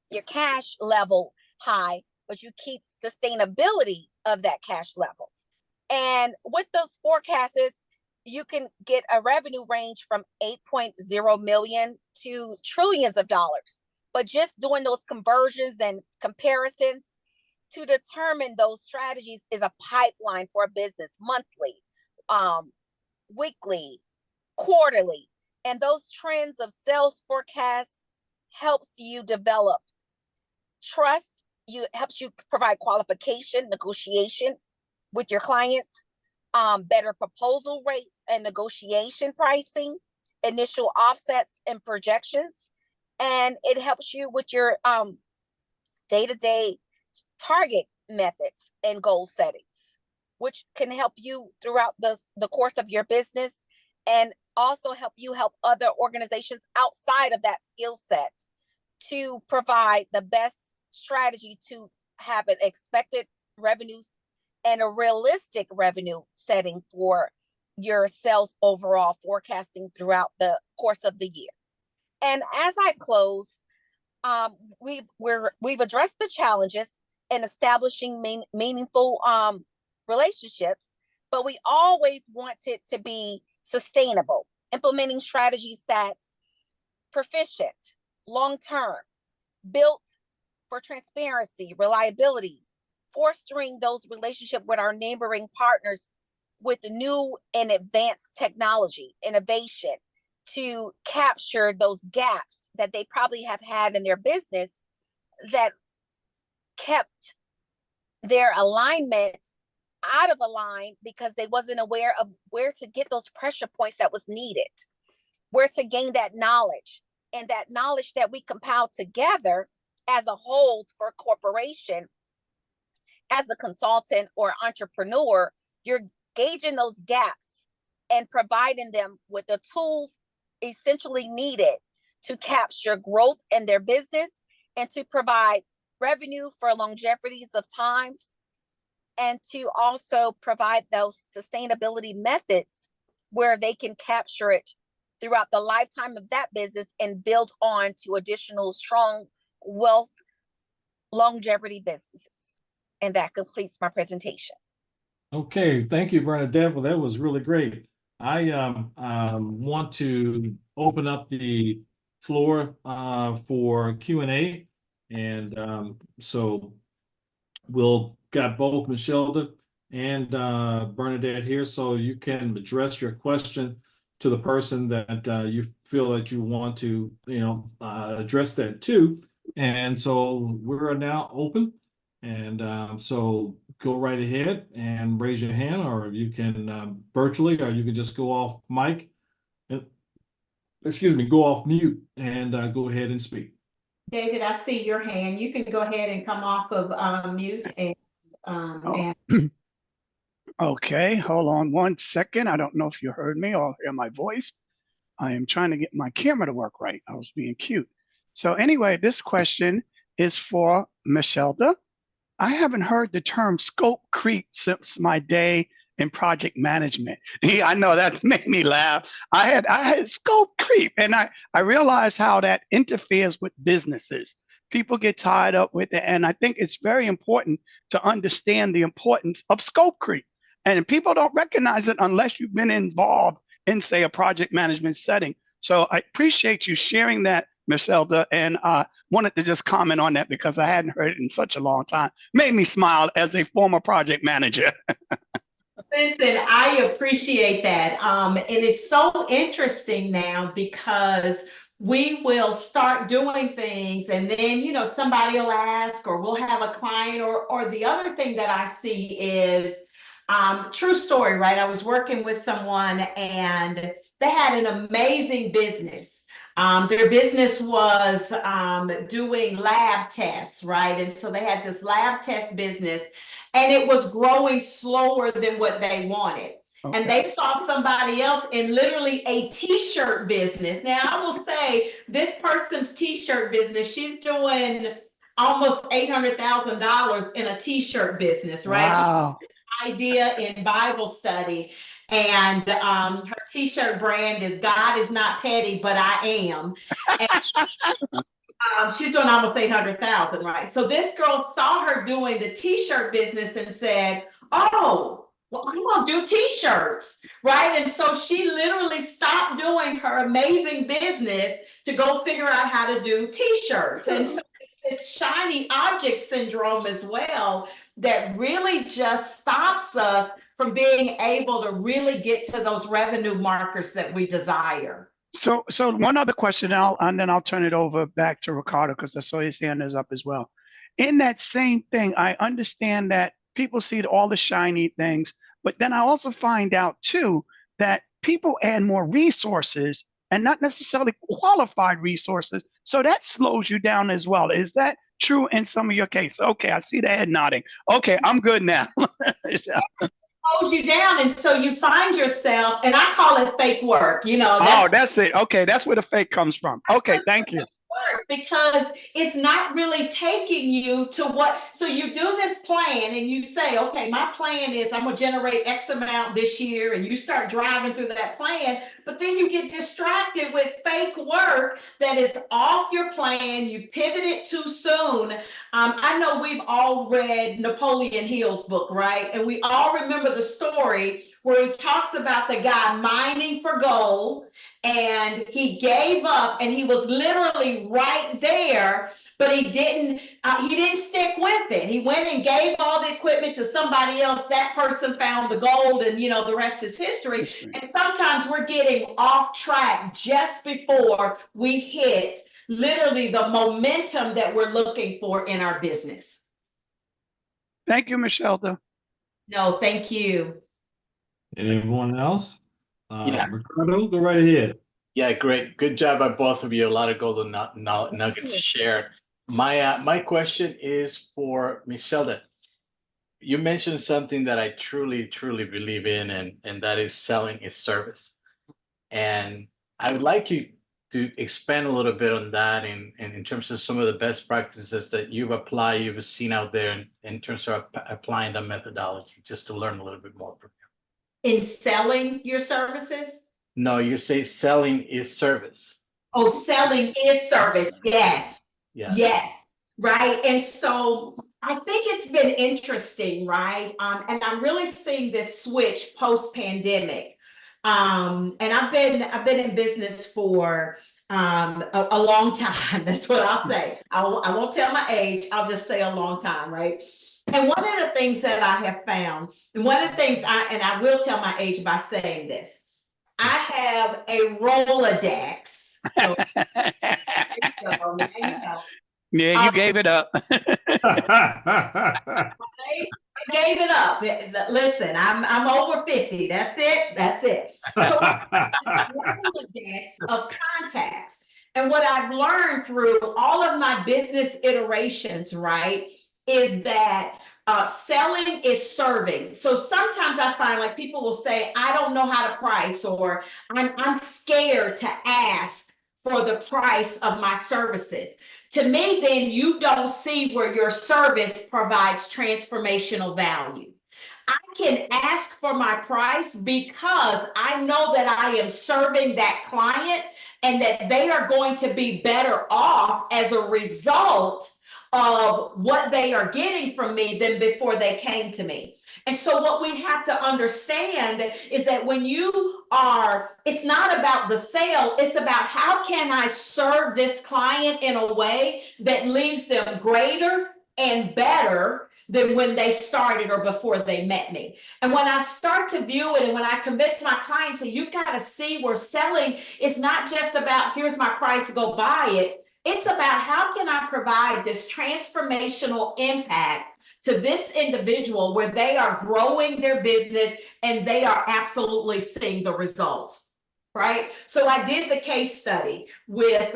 your cash level high, but you keep sustainability of that cash level. And with those forecasts, you can get a revenue range from 8.0 million to trillions of dollars. But just doing those conversions and comparisons to determine those strategies is a pipeline for a business, monthly, weekly, quarterly. And those trends of sales forecasts helps you develop trust. Helps you provide qualification, negotiation with your clients, better proposal rates and negotiation pricing, initial offsets and projections. And it helps you with your day-to-day target methods and goal settings, which can help you throughout the course of your business, and also help you help other organizations outside of that skill set to provide the best strategy to have an expected revenues and a realistic revenue setting for your sales overall forecasting throughout the course of the year. And as I close, we've addressed the challenges in establishing meaningful relationships, but we always want it to be sustainable, implementing strategies that's proficient, long-term, built for transparency, reliability, fostering those relationships with our neighboring partners with new and advanced technology, innovation, to capture those gaps that they probably have had in their business that kept their alignment out of a line because they wasn't aware of where to get those pressure points that was needed, where to gain that knowledge. And that knowledge that we compiled together as a whole for a corporation, as a consultant or entrepreneur, you're gauging those gaps and providing them with the tools essentially needed to capture growth in their business and to provide revenue for longevities of times, and to also provide those sustainability methods where they can capture it throughout the lifetime of that business and build on to additional strong wealth longevity businesses. And that completes my presentation. Okay, thank you, Bernadette. Well, that was really great. I want to open up the floor for Q&A. And so we'll got both Michelle and Bernadette here, so you can address your question to the person that you feel that you want to, address that to. And so we're now open. And so go right ahead and raise your hand, or you can virtually, or you can just go off mic. Go off mute and go ahead and speak. David, I see your hand. You can go ahead and come off of mute and Okay, hold on one second. I don't know if you heard me or hear my voice. I am trying to get my camera to work right. I was being cute. So anyway, this question is for Michelda. I haven't heard the term scope creep since my day in project management. I know that made me laugh. I had scope creep, and I realized how that interferes with businesses. People get tied up with it, and I think it's very important to understand the importance of scope creep. And people don't recognize it unless you've been involved in, say, a project management setting. So I appreciate you sharing that, Michelda, and wanted to just comment on that because I hadn't heard it in such a long time. Made me smile as a former project manager. Listen, I appreciate that. And it's so interesting now because we will start doing things and then, you know, somebody will ask or we'll have a client or the other thing that I see is true story, right? I was working with someone and they had an amazing business. Their business was doing lab tests, right? And so they had this lab test business and it was growing slower than what they wanted. Okay. And they saw somebody else in literally a t-shirt business. Now, I will say this person's t-shirt business, she's doing almost $800,000 in a t-shirt business, right? Wow. Idea in Bible study. And her t-shirt brand is God is not petty, but I am. And, she's doing almost 800,000, right? So this girl saw her doing the t-shirt business and said, oh, well, I'm gonna do t-shirts, right? And so she literally stopped doing her amazing business to go figure out how to do t-shirts. And so it's this shiny object syndrome as well that really just stops us from being able to really get to those revenue markers that we desire. So one other question, and then I'll turn it over back to Ricardo because I saw his hand is up as well. In that same thing, I understand that people see all the shiny things, but then I also find out too that people add more resources and not necessarily qualified resources. So that slows you down as well. Is that true in some of your cases? Okay, I see the head nodding. Okay, I'm good now. Slows you down, and so you find yourself, and I call it fake work, you know. That's it. Okay, that's where the fake comes from. Okay, thank you. Because it's not really taking you to what, so you do this plan and you say, okay, my plan is I'm gonna generate X amount this year, and you start driving through that plan, but then you get distracted with fake work that is off your plan. You pivot it too soon. I know we've all read Napoleon Hill's book, right? And we all remember the story where he talks about the guy mining for gold and he gave up and he was literally right there, but he didn't stick with it. He went and gave all the equipment to somebody else. That person found the gold, and you know, the rest is history. And sometimes we're getting off track just before we hit literally the momentum that we're looking for in our business. Thank you, Michelda. No, thank you. Anyone else? Yeah. Ricardo, go right ahead. Yeah, great. Good job by both of you. A lot of golden nuggets to share. My question is for Michelda. You mentioned something that I truly believe in, and that is selling is service. And I would like you to expand a little bit on that in terms of some of the best practices that you've seen out there in terms of applying the methodology, just to learn a little bit more from you. In selling your services? No, you say selling is service. Oh, selling is service. Yes. Yeah. Yes. Right. And so I think it's been interesting, right? And I'm really seeing this switch post-pandemic. And I've been in business for a long time. That's what I'll say. I won't tell my age. I'll just say a long time, right? And one of the things that I have found, and one of the things I will tell my age by saying this, I have a Rolodex. So, there you go, man, you know. Yeah, you gave it up. I gave it up. Listen, I'm over 50. That's it. So Rolodex of contacts. And what I've learned through all of my business iterations, right, is that selling is serving. So sometimes I find like people will say, I don't know how to price, or I'm scared to ask for the price of my services. To me, then you don't see where your service provides transformational value. I can ask for my price because I know that I am serving that client and that they are going to be better off as a result of what they are getting from me than before they came to me. And so what we have to understand is that when you are, it's not about the sale, it's about how can I serve this client in a way that leaves them greater and better than when they started or before they met me. And when I start to view it and when I convince my clients that you've got to see where selling is not just about here's my price, go buy it. It's about how can I provide this transformational impact to this individual where they are growing their business and they are absolutely seeing the results, right? So I did the case study with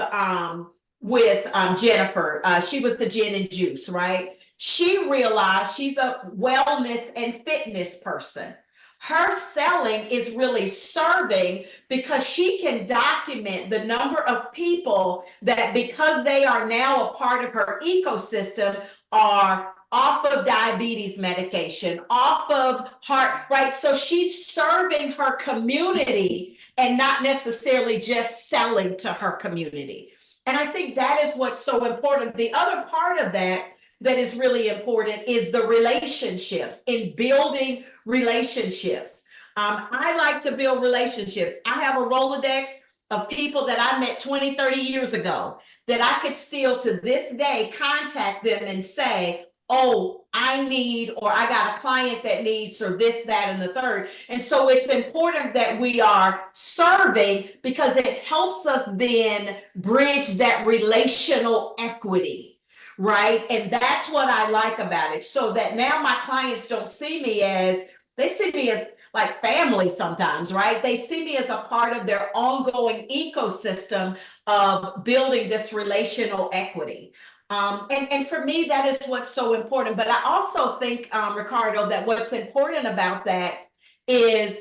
Jennifer. She was the gin and juice, right? She realized she's a wellness and fitness person. Her selling is really serving because she can document the number of people that, because they are now a part of her ecosystem, are off of diabetes medication, off of heart, right? So she's serving her community and not necessarily just selling to her community. And I think that is what's so important. The other part of that is really important is the relationships, in building relationships. I like to build relationships. I have a Rolodex of people that I met 20, 30 years ago that I could still to this day contact them and say, oh, I need, or I got a client that needs, or this, that, and the third. And so it's important that we are serving because it helps us then bridge that relational equity, right? And that's what I like about it. So that now my clients don't see me as, they see me as like family sometimes, right? They see me as a part of their ongoing ecosystem of building this relational equity. And for me, that is what's so important. But I also think, Ricardo, that what's important about that is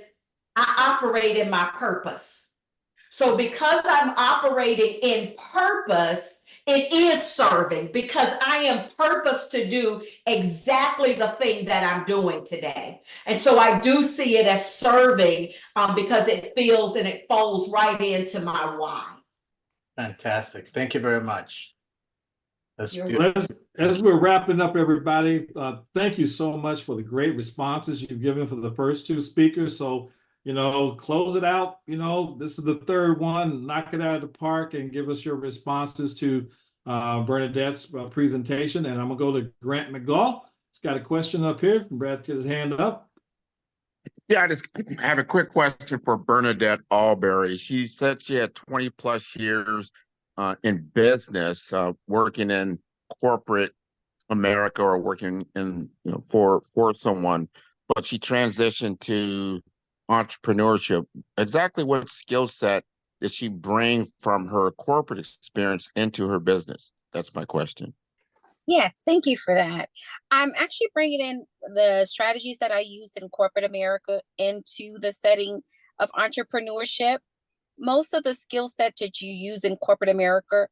I operate in my purpose. So because I'm operating in purpose, it is serving because I am purposed to do exactly the thing that I'm doing today. And so I do see it as serving because it feels and it folds right into my why. Fantastic. Thank you very much. That's beautiful. As we're wrapping up, everybody, thank you so much for the great responses you've given for the first two speakers. So, close it out. This is the third one. Knock it out of the park and give us your responses to Bernadette's presentation. And I'm going to go to Grant McGaw. He's got a question up here. Brad, get his hand up. Yeah, I just have a quick question for Bernadette Albury. She said she had 20 plus years in business, working in corporate America or working in, for someone, but she transitioned to entrepreneurship. Exactly what skill set did she bring from her corporate experience into her business? That's my question. Yes, thank you for that. I'm actually bringing in the strategies that I used in corporate America into the setting of entrepreneurship. Most of the skill set that you use in corporate America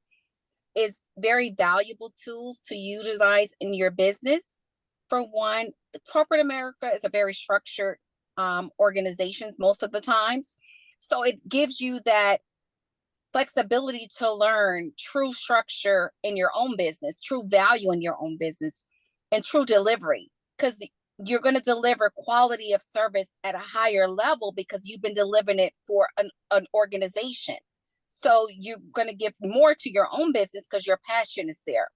is very valuable tools to utilize in your business. For one, the corporate America is a very structured organization most of the times. So it gives you that flexibility to learn true structure in your own business, true value in your own business, and true delivery, because you're going to deliver quality of service at a higher level because you've been delivering it for an organization. So you're going to give more to your own business because your passion is there.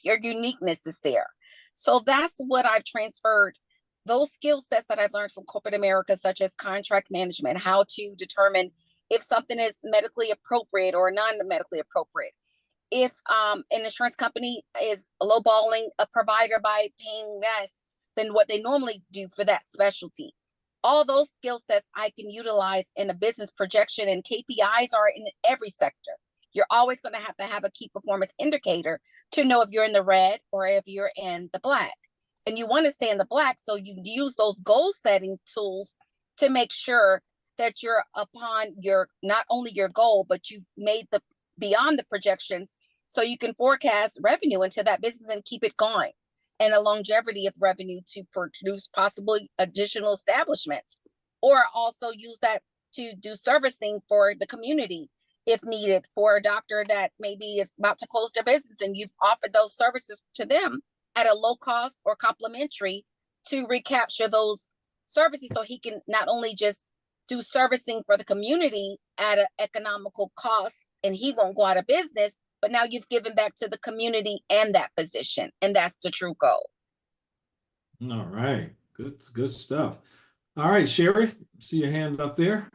Your uniqueness is there. So that's what I've transferred. Those skill sets that I've learned from corporate America, such as contract management, how to determine if something is medically appropriate or non-medically appropriate. If an insurance company is lowballing a provider by paying less than what they normally do for that specialty. All those skill sets I can utilize in a business projection, and KPIs are in every sector. You're always going to have a key performance indicator to know if you're in the red or if you're in the black. And you want to stay in the black, so you use those goal setting tools to make sure that you're upon your, not only your goal, but you've made the beyond the projections so you can forecast revenue into that business and keep it going, and a longevity of revenue to produce possibly additional establishments, or also use that to do servicing for the community if needed, for a doctor that maybe is about to close their business and you've offered those services to them at a low cost or complimentary to recapture those services so he can not only just do servicing for the community at an economical cost and he won't go out of business, but now you've given back to the community and that position. And that's the true goal. All right, good stuff. All right, Sherry, see your hand up there.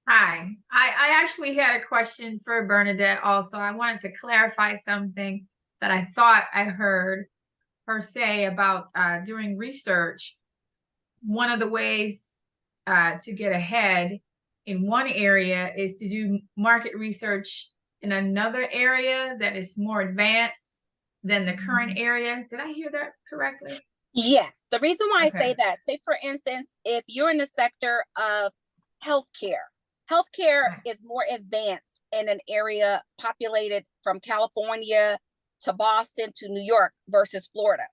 Hi, I actually had a question for Bernadette also. I wanted to clarify something that I thought I heard her say about doing research. One of the ways to get ahead in one area is to do market research in another area that is more advanced than the current area. Did I hear that correctly? Yes. The reason why Okay. I say that, say for instance, if you're in the sector of healthcare is more advanced in an area populated from California to Boston to New York versus Florida.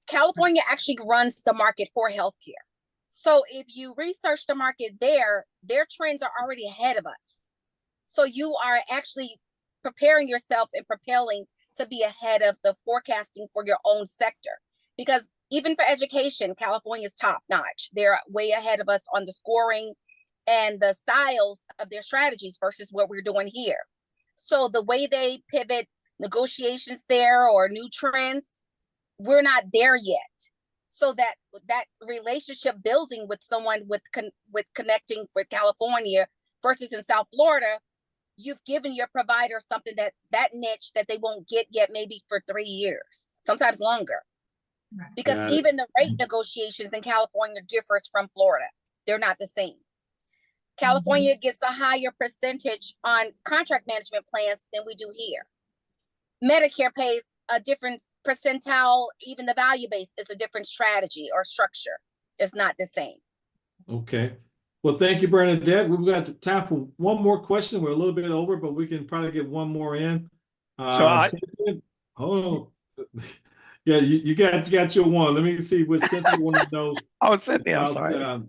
California actually runs the market for healthcare. So if you research the market there, their trends are already ahead of us. So you are actually preparing yourself and propelling to be ahead of the forecasting for your own sector. Because even for education, California is top notch. They're way ahead of us on the scoring and the styles of their strategies versus what we're doing here. So the way they pivot negotiations there or new trends, we're not there yet. So that relationship building with someone with connecting with California versus in South Florida, you've given your provider something that niche that they won't get yet maybe for 3 years, sometimes longer. Because even the rate negotiations in California differs from Florida. They're not the same. California gets a higher percentage on contract management plans than we do here. Medicare pays a different percentile. Even the value base is a different strategy or structure. It's not the same. Okay. Well, thank you, Bernadette. We've got time for one more question. We're a little bit over, but we can probably get one more in. Cynthia, hold on. Yeah, you got your one. Let me see what Cynthia wanted to know. Oh, Cynthia, I'm about, sorry.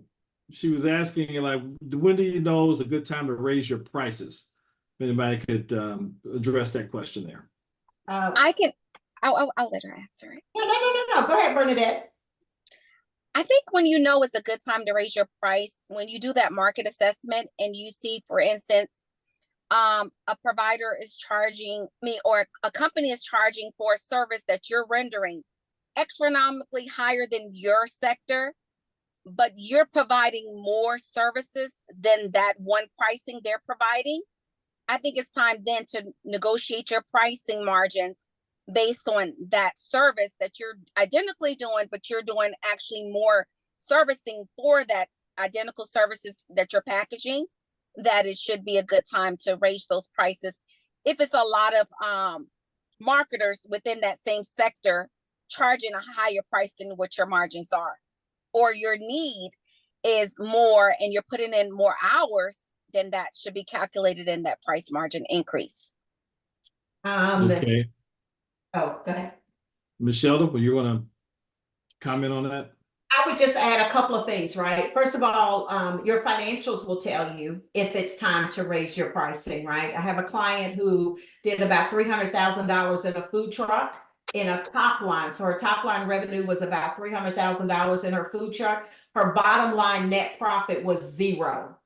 She was asking, like, when do you know is a good time to raise your prices? If anybody could address that question there. I'll let her answer it. No. Go ahead, Bernadette. I think when you know it's a good time to raise your price, when you do that market assessment and you see, for instance, a provider is charging me or a company is charging for a service that you're rendering astronomically higher than your sector, but you're providing more services than that one pricing they're providing. I think it's time then to negotiate your pricing margins based on that service that you're identically doing, but you're doing actually more servicing for that identical services that you're packaging, that it should be a good time to raise those prices. If it's a lot of marketers within that same sector charging a higher price than what your margins are, or your need is more and you're putting in more hours, then that should be calculated in that price margin increase. Okay. Oh, go ahead. Michelle, do you want to comment on that? I would just add a couple of things, right? First of all, your financials will tell you if it's time to raise your pricing, right? I have a client who did about $300,000 in a food truck in a top line. So her top line revenue was about $300,000 in her food truck. Her bottom line net profit was zero.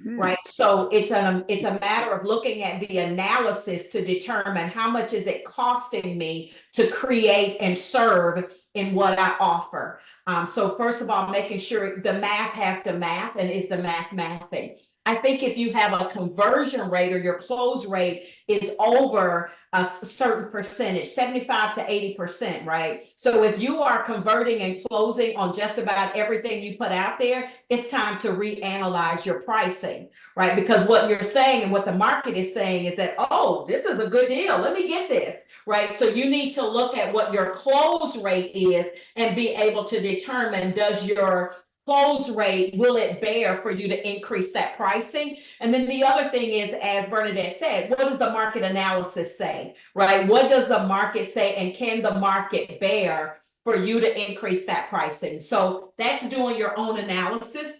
Right. So it's a matter of looking at the analysis to determine how much is it costing me to create and serve in what I offer. So first of all, making sure the math has to math and is the math mathing. I think if you have a conversion rate or your close rate is over a certain percentage, 75 to 80%, right? So if you are converting and closing on just about everything you put out there, it's time to reanalyze your pricing, right? Because what you're saying and what the market is saying is that, oh, this is a good deal. Let me get this, right? So you need to look at what your close rate is and be able to determine, does your close rate, will it bear for you to increase that pricing? And then the other thing is, as Bernadette said, what does the market analysis say, right? What does the market say, and can the market bear for you to increase that pricing? So that's doing your own analysis,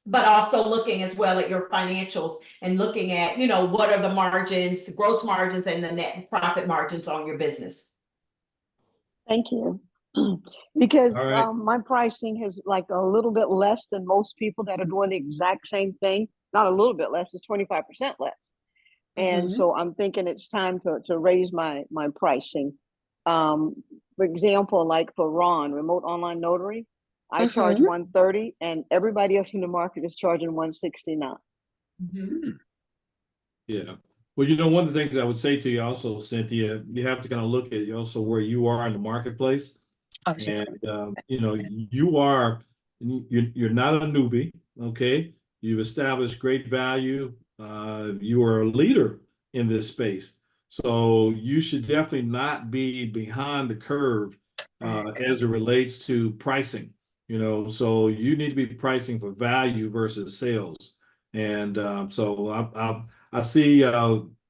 but also looking as well at your financials and looking at, what are the margins, the gross margins and the net profit margins on your business. Thank you. Because All right. my pricing is like a little bit less than most people that are doing the exact same thing. Not a little bit less, it's 25% less. And Mhm. so I'm thinking it's time to raise my pricing. For example, like for Ron, remote online notary, I charge Mhm. 130 and everybody else in the market is charging 169. Yeah. Well, one of the things I would say to you also, Cynthia, you have to kind of look at also where you are in the marketplace. I was just And, you're not a newbie, okay? You've established great value. You are a leader in this space. So you should definitely not be behind the curve as it relates to pricing, so you need to be pricing for value versus sales. And so I see,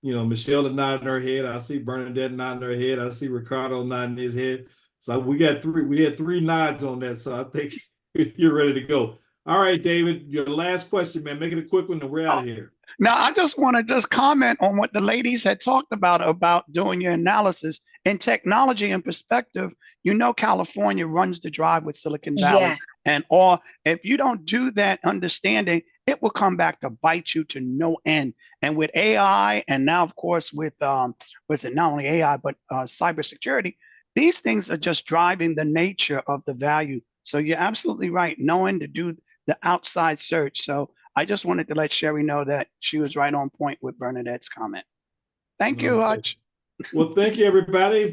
Michelle nodding her head. I see Bernadette nodding her head. I see Ricardo nodding his head. So we had three nods on that. So I think you're ready to go. All right, David, your last question, man. Make it a quick one and we're out of here. Now, I just want to just comment on what the ladies had talked about doing your analysis in technology and perspective. California runs the drive with Silicon Valley, Yeah. and or if you don't do that understanding, it will come back to bite you to no end. And with AI, and now of course with not only AI but cybersecurity, these things are just driving the nature of the value. So you're absolutely right, knowing to do the outside search. So I just wanted to let Sherry know that she was right on point with Bernadette's comment. Thank you, Okay. Hutch. Well, thank you, everybody.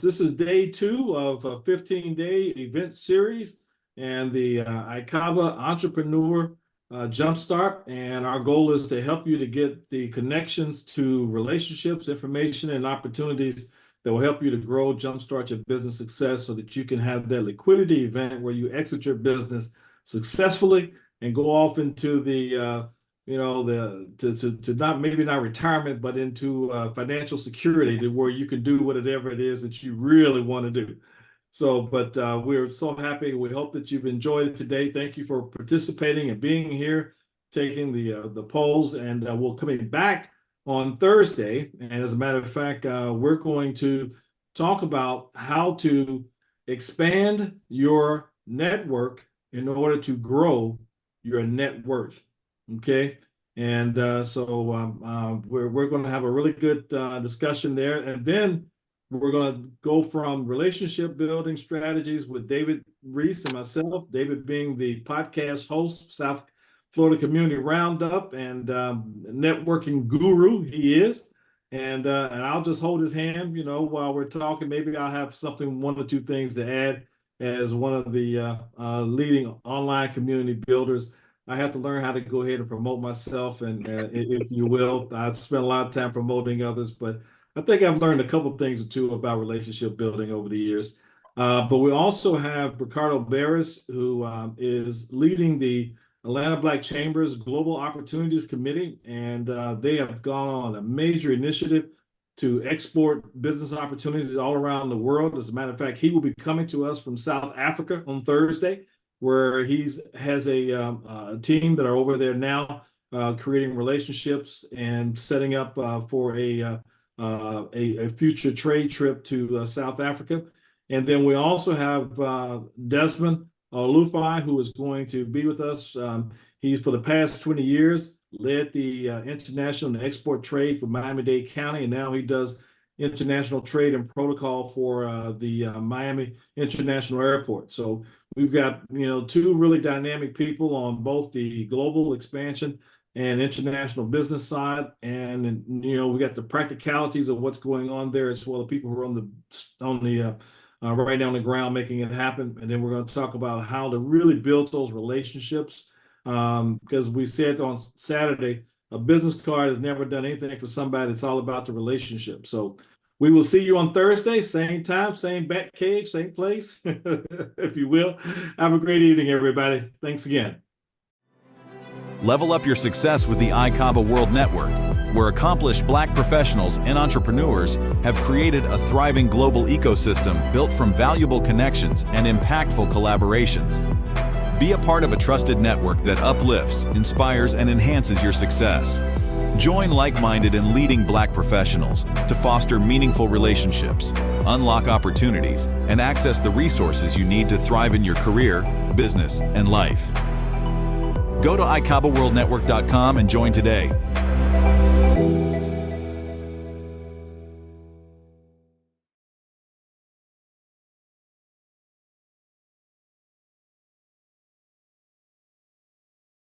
This is day 2 of a 15-day event series and the ICABA Entrepreneur Jumpstart. And our goal is to help you to get the connections to relationships, information, and opportunities that will help you to grow, jumpstart your business success so that you can have that liquidity event where you exit your business successfully and go off into the to not maybe not retirement, but into financial security, to where you can do whatever it is that you really want to do. So, but we're so happy. We hope that you've enjoyed it today. Thank you for participating and being here, taking the polls, and we'll coming back on Thursday. And as a matter of fact, we're going to talk about how to expand your network in order to grow your net worth. Okay. And so we're going to have a really good discussion there. And then we're going to go from relationship building strategies with David Reese and myself, David being the podcast host, South Florida Community Roundup and networking guru he is. And I'll just hold his hand, while we're talking. Maybe I'll have one or two things to add as one of the leading online community builders. I have to learn how to go ahead and promote myself, and if you will, I've spent a lot of time promoting others, but I think I've learned a couple things or two about relationship building over the years. But we also have Ricardo Barris, who is leading the Atlanta Black Chamber's Global Opportunities Committee, and they have gone on a major initiative to export business opportunities all around the world. As a matter of fact, he will be coming to us from South Africa on Thursday, where he has a team that are over there now creating relationships and setting up for a future trade trip to South Africa. And then we also have Desmond Olufai, who is going to be with us. He's, for the past 20 years, led the international and export trade for Miami-Dade County, and now he does international trade and protocol for the Miami International Airport. So we've got, two really dynamic people on both the global expansion and international business side. And, we got the practicalities of what's going on there, as well as people who are right down the ground making it happen. And then we're going to talk about how to really build those relationships. Because we said on Saturday, a business card has never done anything for somebody. It's all about the relationship. So we will see you on Thursday, same time, same bat cave, same place, if you will. Have a great evening, everybody. Thanks again. Level up your success with the ICABA World Network, where accomplished Black professionals and entrepreneurs have created a thriving global ecosystem built from valuable connections and impactful collaborations. Be a part of a trusted network that uplifts, inspires, and enhances your success. Join like-minded and leading Black professionals to foster meaningful relationships, unlock opportunities, and access the resources you need to thrive in your career, business, and life. Go to ICABAWorldNetwork.com and join today.